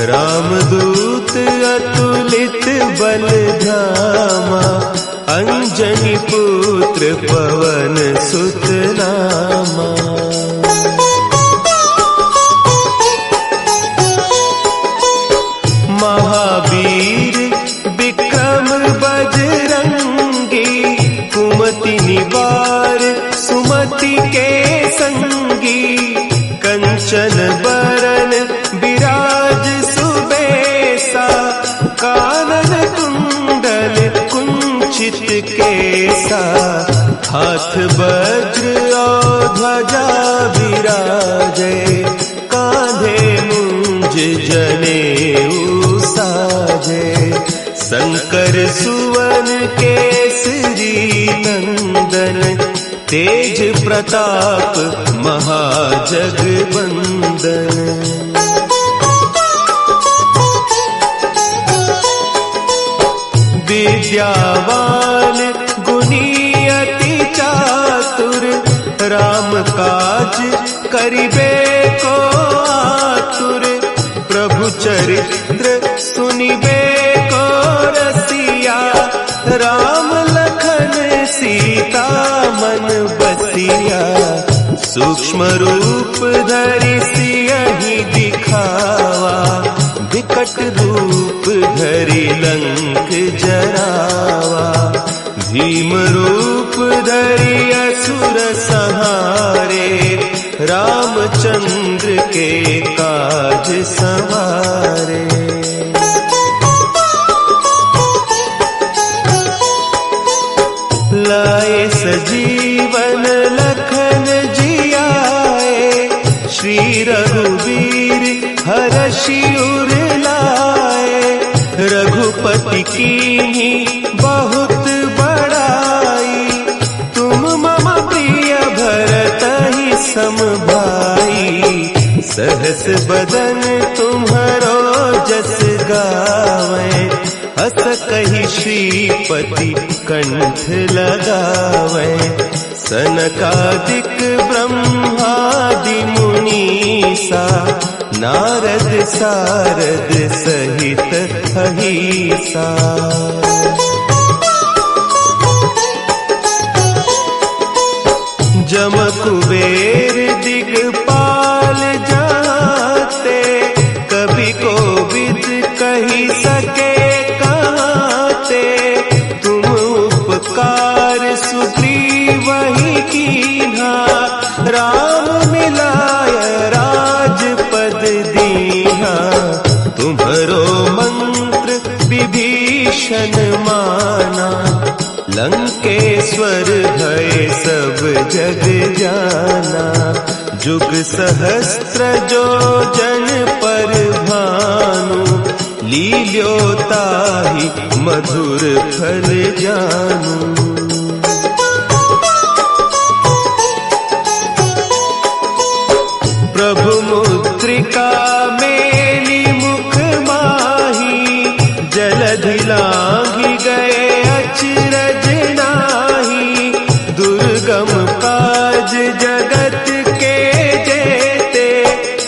रामदूत अतुलित बल धामा, अंजनी पुत्र पवन सुत नामा। महावीर विक्रम बजरंगी, कुमति निवार सुमति के संगी। कंचन बरन विराज सुबेसा, कानन कुंडल कुंचित केसा। हाथ वज्र और ध्वजा विराजे, कांधे मुंज जनेऊ साजे। संकर सुवन केसरी नंदन, तेज प्रताप महाजगबंदन। विद्यावान गुणी अति चातुर, राम काज करिबे को आतुर। प्रभु चरित्र सुनिबे को रसिया, राम लखन सीता मन बसिया। सूक्ष्म रूप धरि सियहि दिखावा, विकट रूप धरि लंक जरावा। भीम रूप धरि असुर संहारे, रामचंद्र के काज संवारे। लाए सजीवन लखन जियाए, श्री रघुवीर हरषि उर लाए। रघुपति कीन्ही बहुत बड़ाई, तुम मम प्रिय भरतहि सम भाई। सहस बदन तुम्हरो जस गावें, हस कहि श्रीपति कंठ लगावें। सनकादिक ब्रह्मादि मुनीसा, नारद सारद सहित अहीसा। जम कुबेर दिगपाल जाते, कवि कोविद कहि सके कहते। तुम उपकार सुग्रीवहि कीन्हा, राम मिलाय राजपद दीन्हा। तुम्हरो मंत्र विभीषण माना, लंकेश्वर भय सब जग जाना। जुग सहस्त्र जो जन पर भानु, लील्यो ताहि मधुर फल जानू। प्रभु मुद्रिका मेली मुख माही, जलधि लांघि गए अचरज नाही। दुर्गम काज जगत के जेते,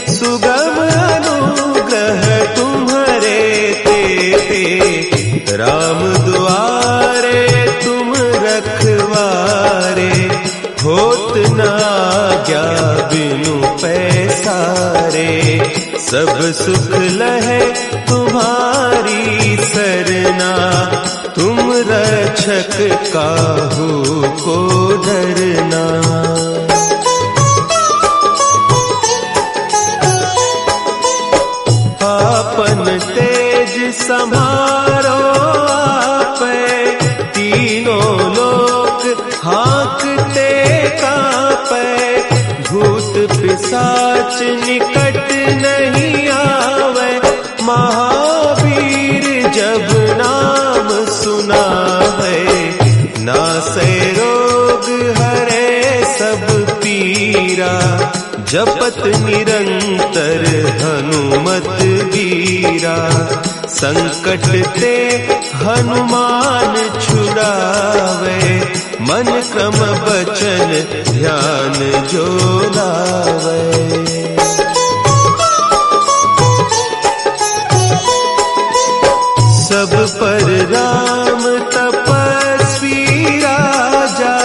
सुगम अनुग्रह तुम्हरे तेते। राम दुआरे तुम रखवारे, होत न आज्ञा बिनु पैसारे। सब सुख लहे तुम्हारी सरना, तुम रक्षक काहू को डरना। आपन तेज समारो आपे, तीनों लोक हाँकते कापे। भूत पिशाच निकट नहीं आवे, महावीर जब नाम सुनावे। नासै रोग हरे सब पीरा, जपत निरंतर हनुमत बीरा। संकट ते हनुमान छुड़ावे, मन क्रम बचन ध्यान जो लावे। सब पर राम तपस्वी राजा,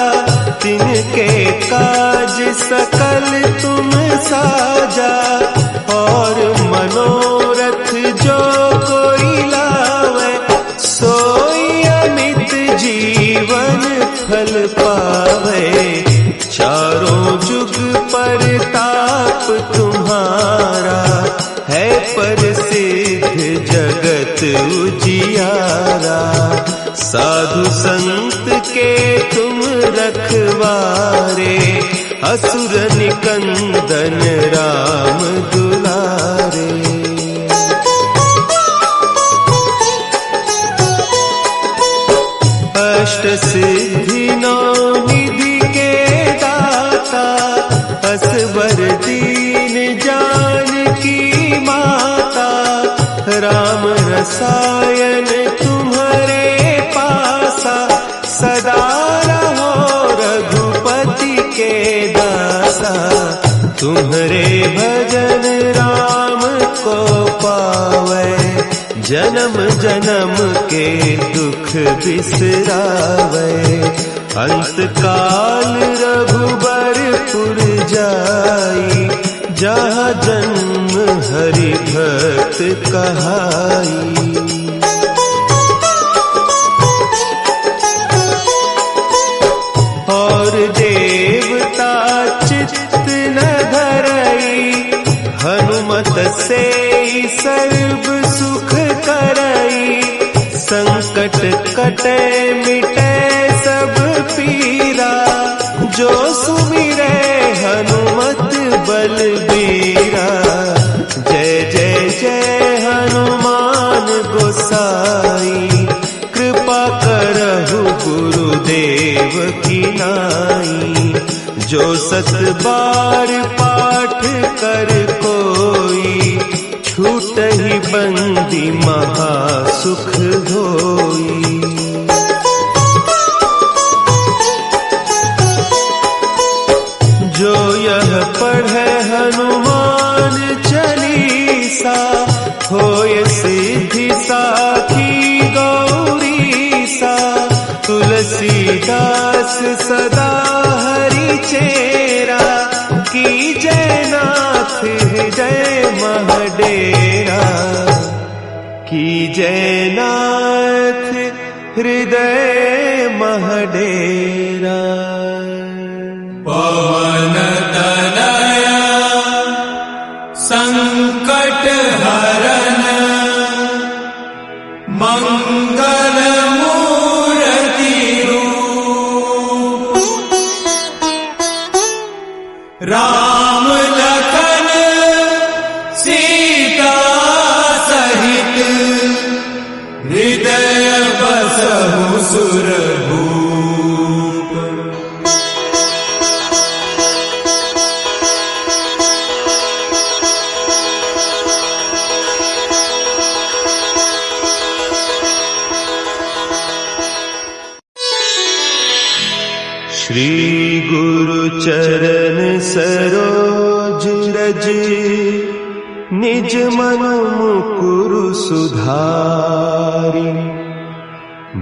तिनके काज सकल तुम साजा। और मनोरथ जो कोई लावे, सोई अमित जीवन फल पावे। चारों जुग परताप तुम्हारा, है प्रसिद्ध जगत उजियारा। साधु संत के तुम रखवारे, असुर निकंदन राम दुलारे। अष्ट सिद्धि नौ निधि के रसायन तुम्हारे पासा, सदा रहो रघुपति के दासा। तुम्हारे भजन राम को पावे, जन्म जन्म के दुख बिसरावे। अंत काल रघुबरपुर जाई, जहाँ जन्म हरि भक्त कहाई। और देवता चित्त न धरई, हनुमत से सर्व सुख करई। संकट कटे मिटे सब पीरा, जो सुमिरे हनुमत बलबीरा। जय जय जय हनुमान गोसाई, कृपा करहु गुरुदेव की नाई। जो सत बार पाठ कर कोई, छूटहि बंदी महासुख होई। जो यह पढ़े हनुमान चालीसा, होय सिद्धि साखी गौरीसा। तुलसीदास सदा हरि चेरा, की जयनाथ हृदय महडेरा। की जयनाथ हृदय महडेरा। पवन तनया संकट हरन, मंगल मूर्ति रूप। राम लखन सीता सहित, हृदय बसहु सुरभूप। श्री गुरु चरण सरोज रज, निज मन मुकुरु सुधारि।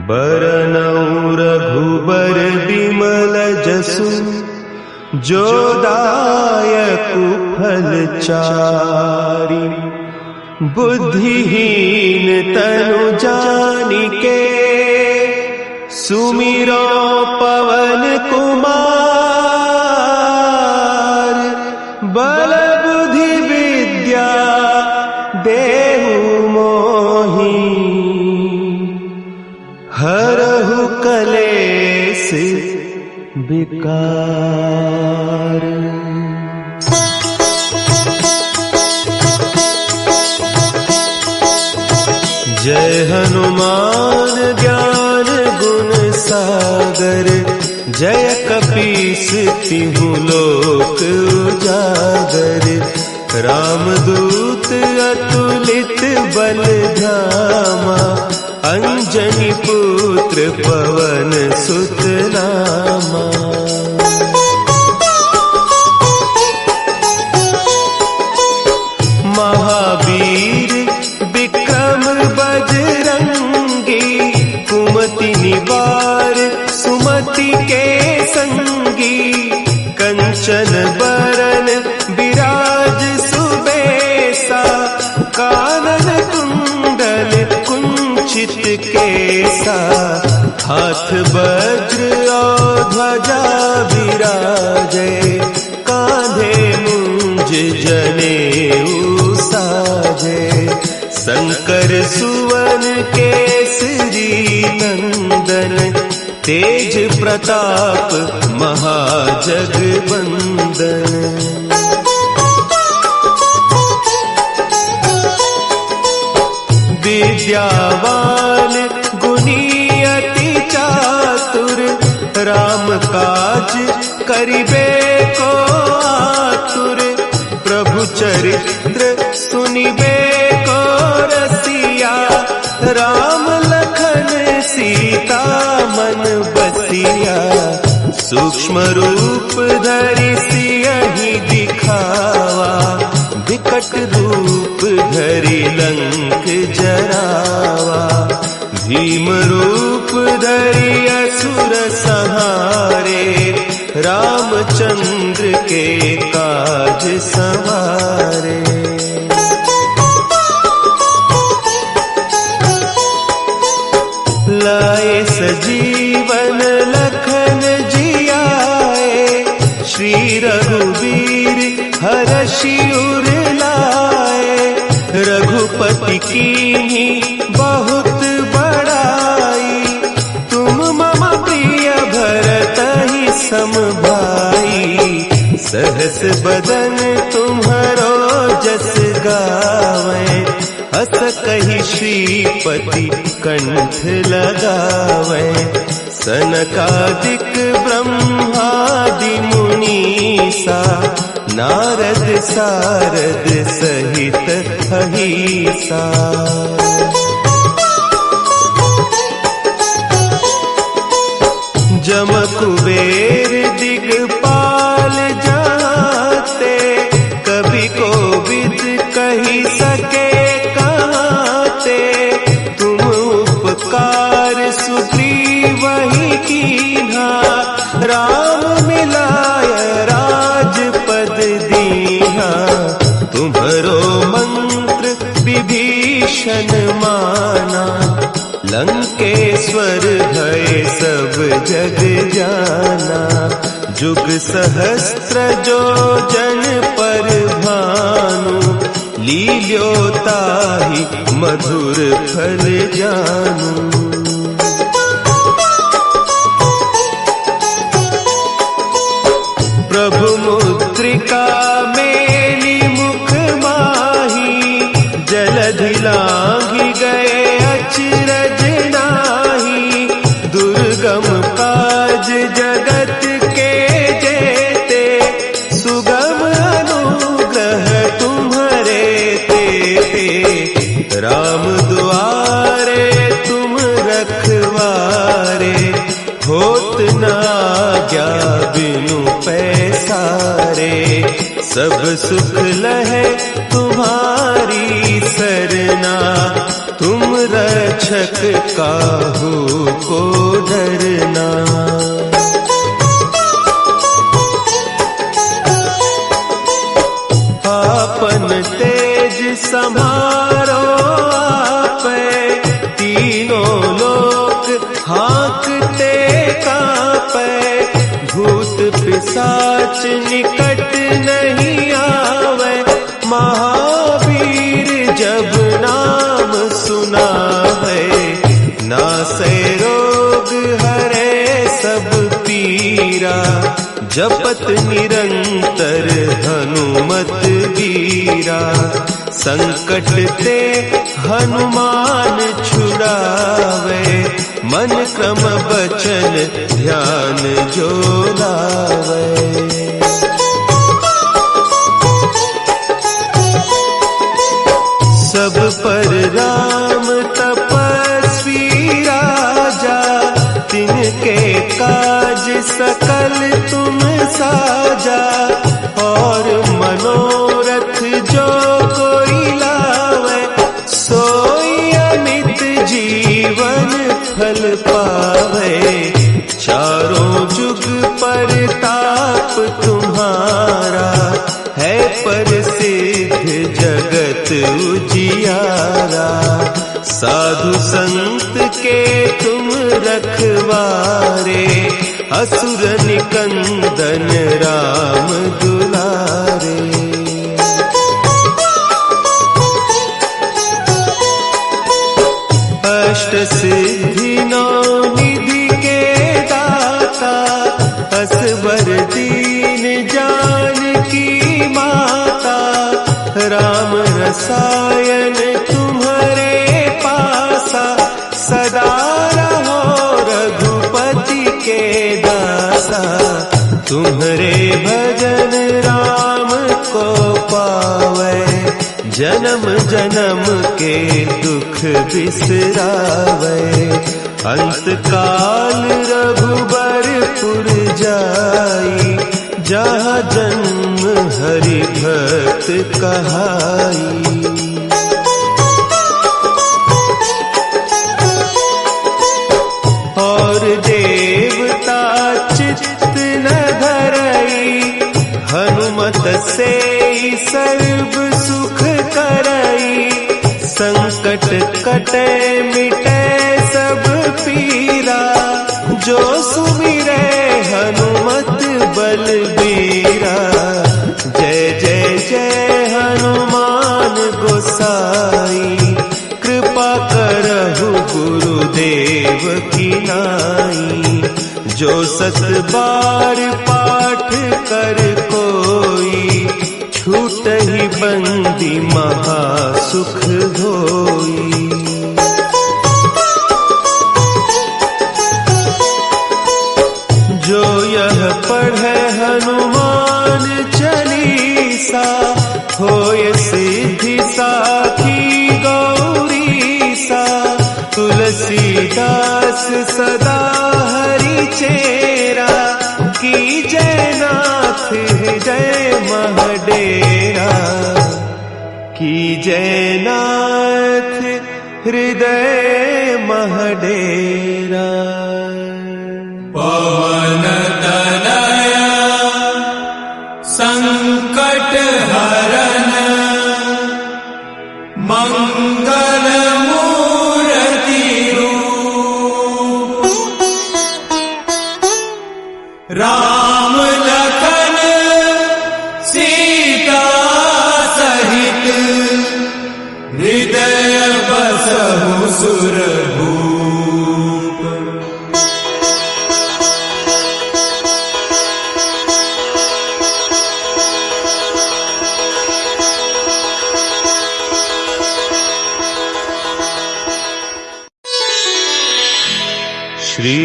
बरनउँ रघुबर बिमल जसु, जो दायकु फल चारि। बुद्धिहीन तनु जानिके, सुमिरो पवन कुमार। बल बुद्धि विद्या देहु मोहि, हरहु कलेस विकार। जय हनुमान ज्ञान गुण सागर, जय कपीस तिहु लोक उजागर। रामदूत अतुलित बल धामा, अंजनी पुत्र पवन सुत नामा। महावीर विक्रम बजरंगी, कुमति निवार सुमति के संगी। कंचन बरन विराज सुबेसा, कानन कुंडल कुंचित केसा। हाथ वज्र और ध्वजा विराजे, कांधे मुंज जनेऊ साजे। शंकर सुवन केसरी नंदन, तेज प्रताप महाजगवंदन। विद्यावान गुणी अति चातुर, राम काज करिबे को आतुर। प्रभु चरित्र सुनिबे को रसिया, राम लखन सीता मन बसिया, सूक्ष्म रूप धरि सियहि दिखावा, विकट रूप धरि लंक जरावा, भीम रूप धरि असुर संहारे, रामचंद्र के काज संवारे। लाए सजीवन लखन जियाए, श्री रघुवीर हरषि उर लाए, रघुपति कीन्ही बहुत बड़ाई, तुम मम प्रिय भरतहि सम भाई, सहस बदन तुम्हरो जस गावै, अस कहि श्रीपति कंठ लगावै, सनकादिक ब्रह्मादि मुनीसा, नारद सारद सहित अहीसा। जम कुबेर दिगपाल जाते, कभी कोविद कही सके कहते, तुम उपकार सुग्रीवहि कीन्हा, राम मिलाय राजपद दीन्हा, तुम्हरो मंत्र विभीषण माना, लंकेश्वर भय सब जग जाना, जुग सहस्त्र जो जन पर भानु, लील्यो ताहि मधुर फल जानू। प्रभु मुद्रिका मेली मुख माही, जलधि लांघि गए अचरज नाही, दुर्गम काज जगत के जेते, सुगम अनुग्रह तुम्हरे तेते, राम दुआरे तुम रखवारे, होत न आज्ञा बिनु पैसारे, सब सुख लहे तुम्हारी सरना, तुम रक्षक काहू को डरना। आपन तेज समारो आपै, तीनों लोक हाँकते कांपै, भूत पिशाच निकट नहीं आवे, महावीर जब नाम सुनावे, नासै रोग हरे सब पीरा, जपत निरंतर हनुमत वीरा, संकट ते हनुमान छुड़ावे, मन क्रम बचन ध्यान जो लावे। सब पर राम तपस्वी राजा, तिनके काज सकल तुम साजा, और मनोरथ जो कोई लावे, सोई अमित जीवन फल पावे, चारों जुग परताप तुम्हारा, है प्रसिद्ध जगत उजियारा, साधु संत के तुम रखवारे, असुर निकंदन राम दुलारे। अष्ट सिद्धि नौ निधि के दाता, असवर दीन जानकी माता, राम रसायन तुम्हारे पासा, सदा रहो रघुपति के दासा, तुम्हारे भजन राम को पावे, जन्म जन्म के दुख बिसरावे। अंत काल रघुबरपुर जाई, जहाँ जन्म हरि भक्त कहाई। और देवता चित्त न धरई, हनुमत से सर्व सुख करई। संकट कटे मिटे सब पीरा, जो सुमिरे हनुमत बलबीरा। जय जय जय हनुमान गोसाई, कृपा करहु गुरुदेव की नाई। जो 7 बार पाठ कर कोई, छूटहि बंदी महासुख होई। जो यह पढ़े हनुमान चालीसा, होय सिद्धि साखी गौरीसा। तुलसीदास सदा हरि चेरा, की जयनाथ हृदय महडेरा। की जयनाथ हृदय महडेरा। पवन तनया संकट हरन, मंगल मूर्ति रूप। राम लखन सीता सहित, हृदय बसहु सुरभूप। श्री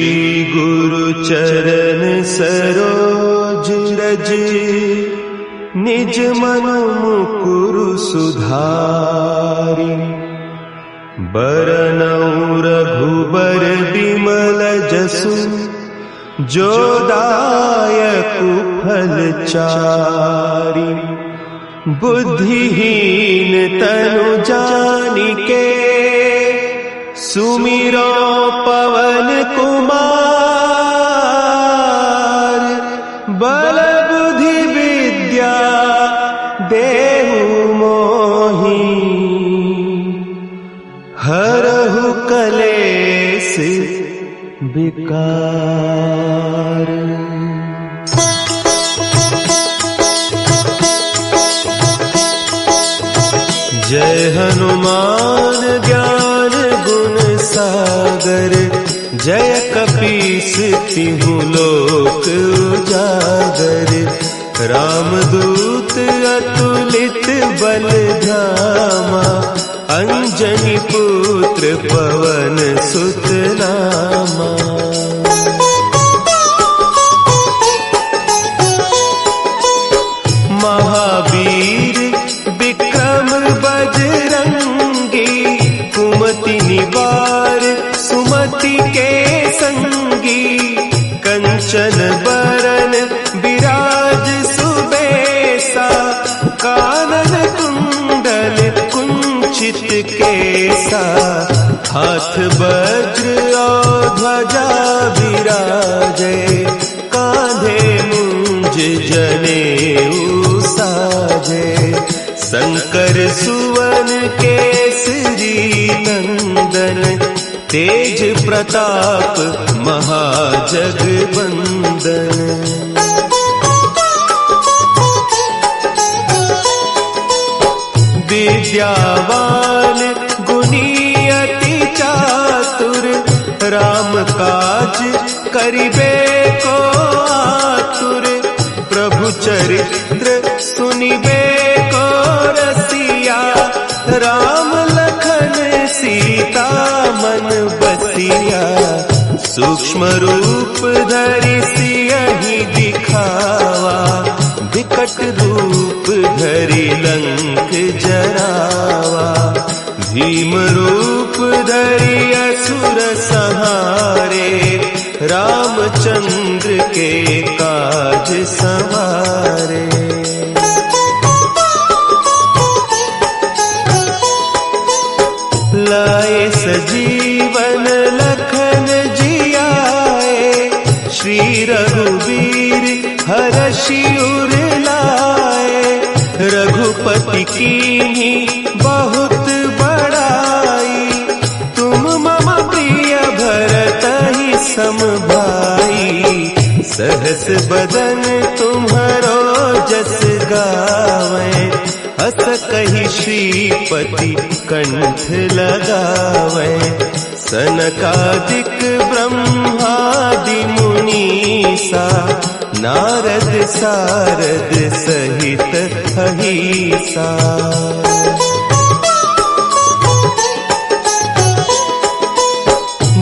गुरु चरण सरोज रज, निज मन मुकुरु सुधारि। बरनउँ रघुबर बिमल जसु, जो दायकु फल चारि। बुद्धिहीन तनु जानिके, सुमिरो पवन कुमार। बल बुद्धि विद्या देहु मोहि, हरहु कलेस विकार। जय हनुमान ज्ञान गुण सागर, जय कपीस तिहु लोक उजागर। रामदूत अतुलित बल धामा, अंजनी पुत्र पवन सुत नामा। महावीर विक्रम बजरंगी, कुमति निवार सुमति के संगी। कंचन बरन विराज सुबेसा, कानन कुंडल कुंचित केसा। हाथ वज्र और ध्वजा विराजे, कांधे मुंज जनेऊ साजे। शंकर सुवन केसरी नंदन, तेज प्रताप महाजगवंदन। विद्यावान गुणी अति चातुर, राम काज करिबे को आतुर। प्रभु चरित्र सुनिबे को रसिया, राम लखन सीता मन बसिया। सूक्ष्म रूप धरि सियहि दिखावा, विकट रूप धरि लंक जरावा, भीम रूप धरि असुर संहारे, रामचंद्र के काज संवारे। लाए सजीवन लखन जियाए, श्री रघुवीर हरषि उर लाए, रघुपति कीन्ही बहुत बड़ाई, तुम मम प्रिय भरतहि सम भाई, सहस बदन तुम्हरो जस गावें, अस कहि श्रीपति कंठ लगावें, सनकादिक ब्रह्मादि मुनीसा, नारद सारद सहित अहीसा।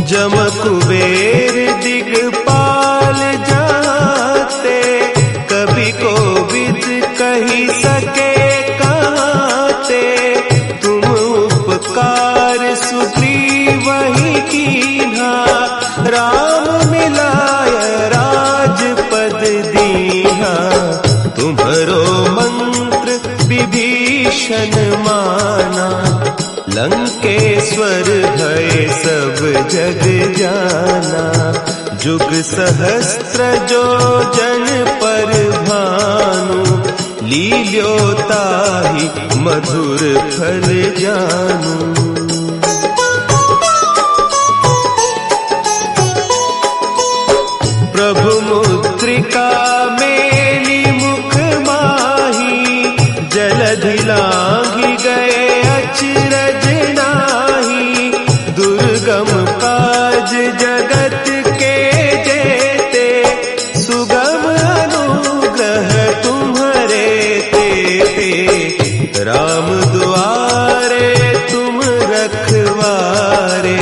जम कुबेर दिगपाल जाते, कवि कोविद कही सके कहते, तुम उपकार सुग्रीवहि कीन्हा, राम मिलाय राजपद दीन्हा, तुम्हरो मंत्र विभीषण माना, लंकेश्वर भय सब जग जाना, जुग सहस्त्र जो जन पर भानु, लील्योताहि मधुर फल जानू। प्रभु मुद्रिका मेली मुख माही, जलधि लांघि गए अचरज नाही, दुर्गम काज जगत के जेते, सुगम अनुग्रह तुम्हरे तेते, राम दुआरे तुम रखवारे,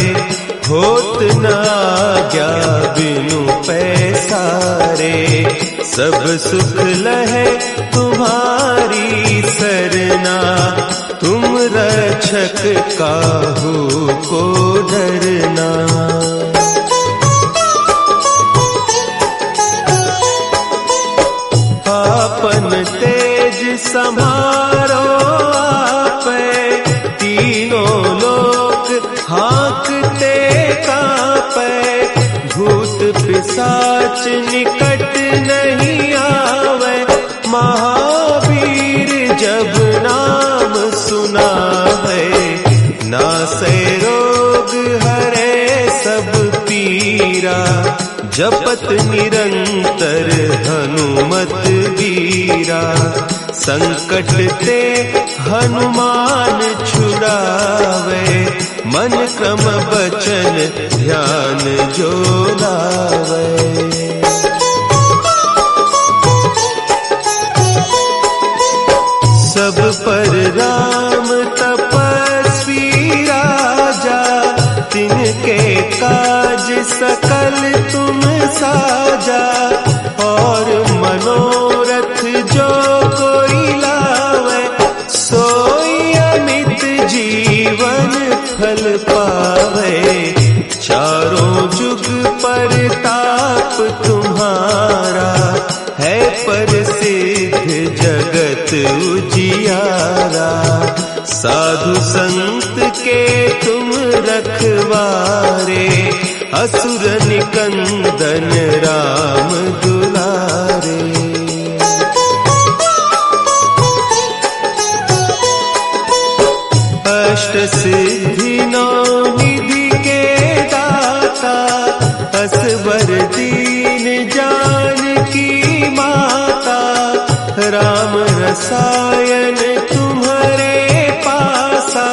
होत न आज्ञा बिनु पैसारे, सब सुख लहे तुम्हारी सरना, तुम रक्षक काहू को डरना। आपन तेज समारो आपे, तीनों लोक हाँकते कांपे, भूत पिशाच निकट नहीं आवे, महावीर जब नाम सुना है, नासै रोग हरे सब पीरा, जपत निरंतर हनुमत वीरा, संकट ते हनुमान छुड़ावे, मन क्रम बचन ध्यान जो लावे। सब पर राम तपस्वी राजा, तिनके काज सकल तुम साजा, और मनोरथ जो कोई लावे, सोई अमित जीवन फल पावे, चारों जुग परताप तुम्हारा, है प्रसिद्ध जगत उजियारा, साधु संत के तुम रखवारे, असुर निकंदन राम दुलारे। अष्ट सिद्धि नौ निधि के दाता, असवर दीन जानकी माता, राम रसायन तुम्हारे पासा,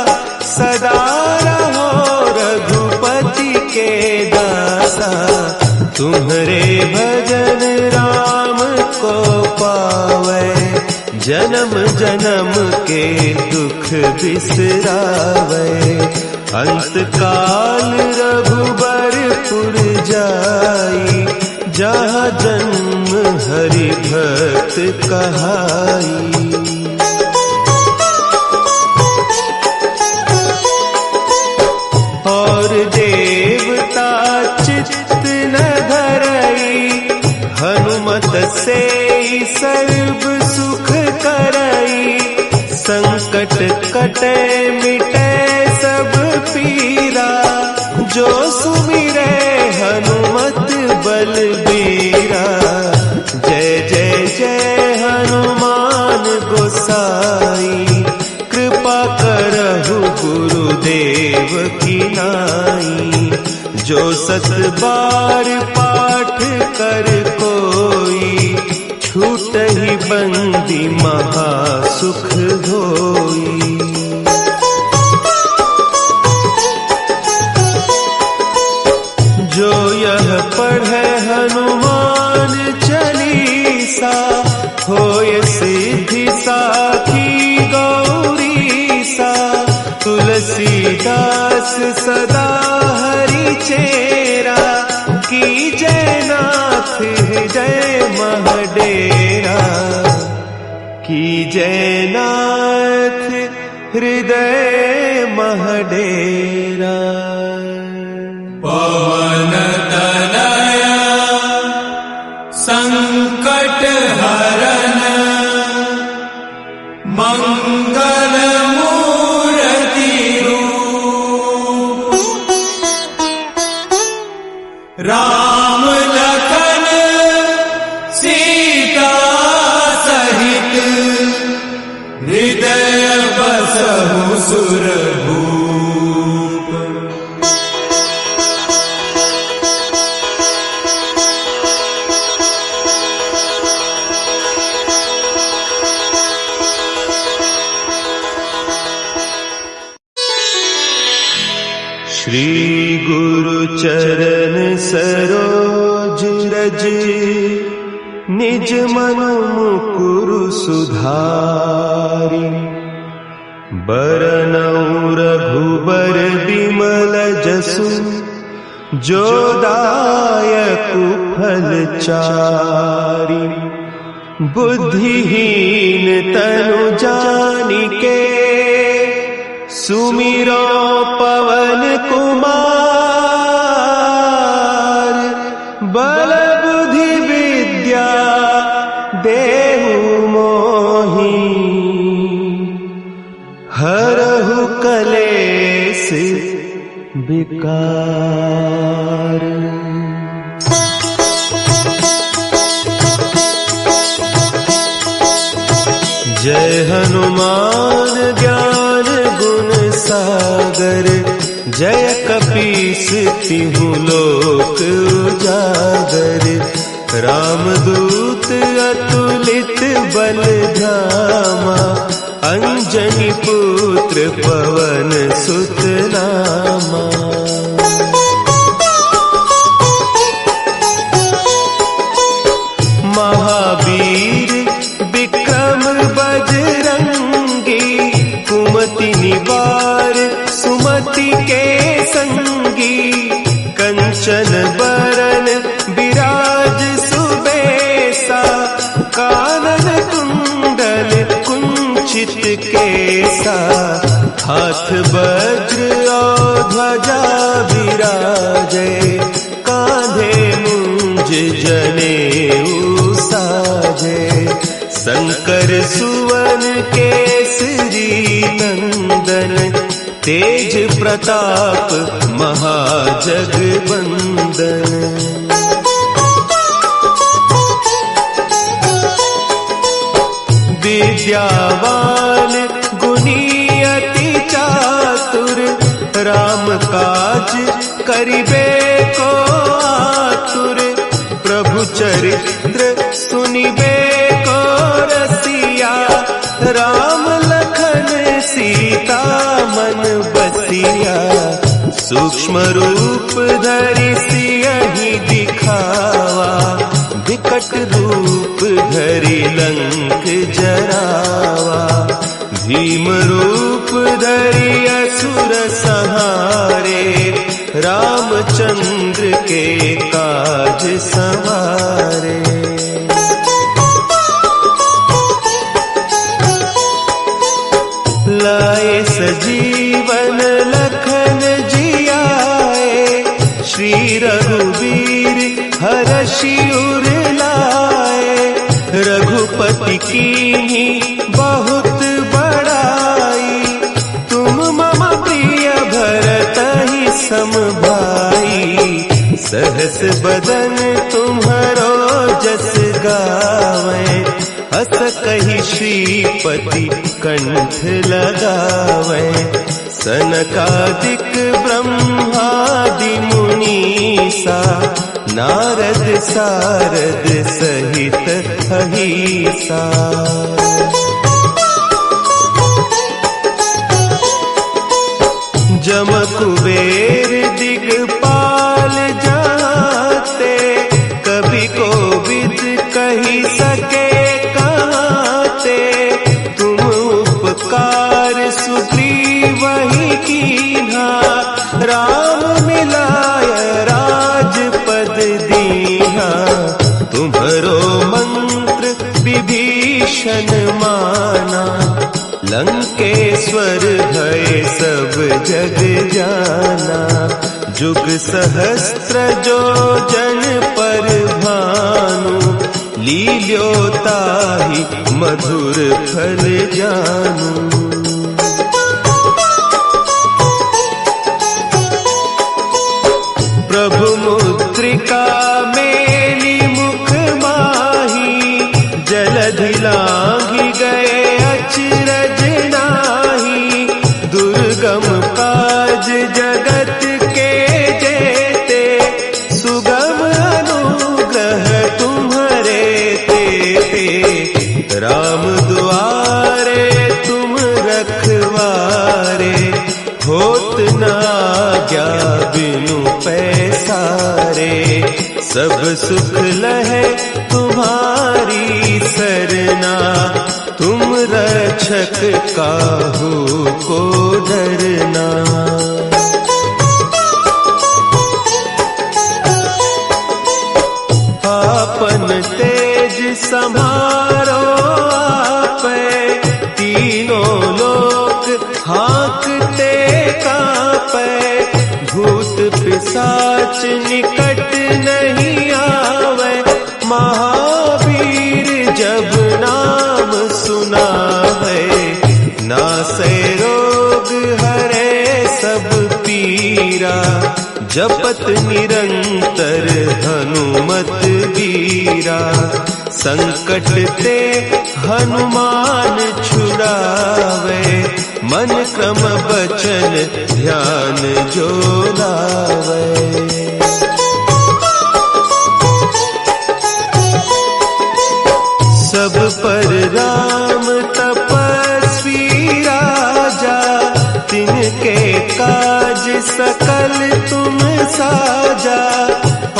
सदा रहो रघुपति के दासा, तुम्हारे भजन राम को पावे, जन्म जन्म के दुख बिसरावे, अंत काल रघुबरपुर जाई, जहाँ जन्म हरि भक्त कहाई। संकट कटे मिटे सब पीरा, जो सुमिरे हनुमत बलबीरा। जय जय जय हनुमान गोसाई, कृपा करहु गुरुदेव की नाई। जो 7 बार पाठ कर कोई, छूटहि बंदी महासुख होई। जो यह पढ़े हनुमान चालीसा, होय सिद्धि साखी गौरीसा। तुलसीदास सदा हरि चेरा, की जयनाथ हृदय महडेरा। की जयनाथ हृदय महडेरा। पवन तनया संकट हरन, मंगल मूर्ति रूप। राम लखन सीता सहित, हृदय बसहु सुरभूप। श्री गुरु चरण सरोज रज, निज मनु मुकुरु सुधारि। बरनउँ रघुबर बिमल जसु, जो दायकु फल चारि। बुद्धिहीन तनु जानिके, सुमिरो पवन कुमार। बल बुद्धि विद्या देहु मोहि, हरहु कलेस विकार। जय हनुमान ज्ञान गुण सागर, जय कपीस तिहु लोक उजागर। रामदूत अतुलित बल धामा, अंजनी पुत्र पवन सुत नामा। महावीर विक्रम बजरंगी, कुमति निवार सुमति के संगी। कंचन बरन विराज सुबेसा, कानन कुंडल कुंचित केसा। हाथ वज्र और ध्वजा विराजे, कांधे मुंज जनेऊ साजे। शंकर सुवन केसरी नंदन, तेज प्रताप महाजगवंदन। विद्यावान गुणी अति चातुर, राम काज करिबे को आतुर। प्रभु चरित्र सुनिबे को रसिया, राम लखन सीता मन बसिया। सूक्ष्म रूप धरि सियहि दिखावा, विकट रूप धरि लंक जरावा। भीम रूप धरि असुर संहारे, रामचंद्र के काज संवारे। लाए सजीवन लखन जियाए, श्री रघुवीर हरषि उर लाए। रघुपति कीन्ही बहुत बड़ाई, जस बदन तुम्हारो जस गावे, हस कही श्रीपति कंठ लगावे। सनकादिक ब्रह्मादि मुनीसा, नारद सारद सहित अहिसा। जम कुबेर दिगपाल जाते, कभी कोविद कही सके कहते। तुम उपकार सुग्रीव ही कीन्हा, राम मिलाय राजपद दीन्हा। तुम्हरो मंत्र विभीषण माना, लंकेश्वर भय सब जग जाना। जुग सहस्त्र जो जन पर भानु, लील्यो ताहि मधुर फल जानू। प्रभु मुद्रिका मेली मुख माही, जलधि लांघि गए अचरज नाही। दुर्गम काज जगत के जेते, सुगम अनुग्रह तुम्हारे तेते। राम दुआरे तुम रखवारे, होत न आज्ञा बिनु पैसारे। सब सुख लहे तुम्हारी सरना, तुम रक्षक काहू को डरना। आपन तेज समारो आपै, तीनों लोक हाँकते कांपै। भूत पिशाच निकट नहीं आवे, महावीर जब नाम सुनावे। नासै रोग हरे सब पीरा, जपत निरंतर हनुमत बीरा। संकट ते हनुमान छुड़ावे, मन क्रम बचन ध्यान जो लावे। सब पर राम तपस्वी राजा, तिनके काज सकल तुम साजा।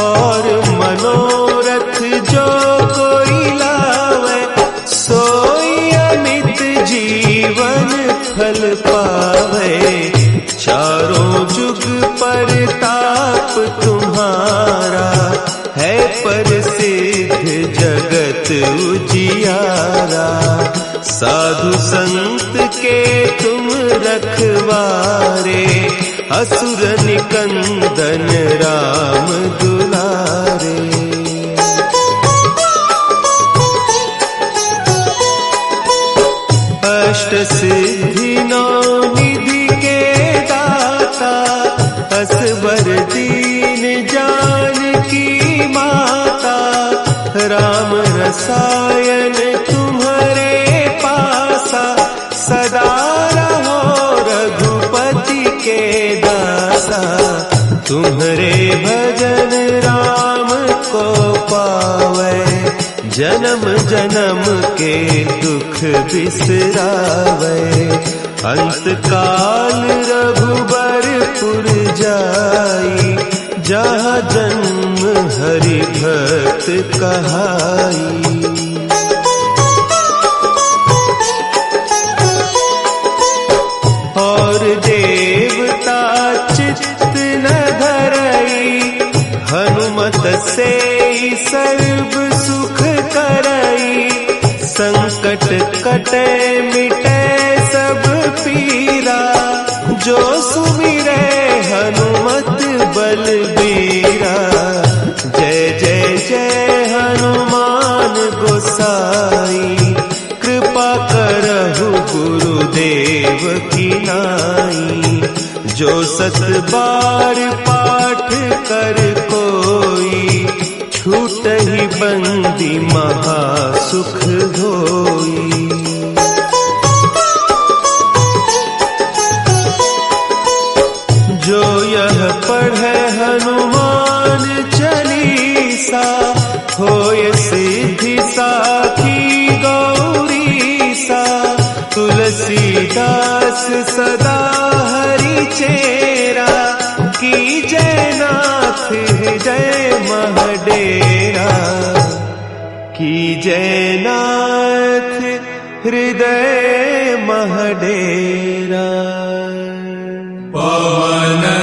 और मनोरथ जो कोई लावे, सोई अमित जीवन फल पावे। चारों जुग परताप तुम्हारा, है प्रसिद्ध जगत उजियारा। साधु संत के तुम रखवारे, असुर निकंदन राम दुलारे। अष्ट सिद्धि नौ निधि के दाता, असवर दीन जानकी माता। राम रसायन तुम्हारे पासा, सदा रहो रघुपति के दासा। तुम्हारे भजन राम को पावे, जन्म जन्म के दुख बिसरावे। अंत काल रघुबरपुर जाई, जहाँ जन्म हरि भक्त कहाई। और देवता चित्त न धरई, हनुमत से सर्व सुख करई। संकट कटे मिटे सब पीरा, जो सुमिरे हनुमत बलबीरा। जय जय जय हनुमान गोसाई, कृपा करहु गुरुदेव की नाई। जो 7 बार पाठ कर कोई, छूट ही बंदी महासुख होई। जो यह पढ़े हनुमान चालीसा, होय सिद्धि साखी गौरी सा। तुलसीदास सदा हरि चेरा, की जयनाथ हृदय महडेरा। की जयनाथ हृदय महडेरा। पवन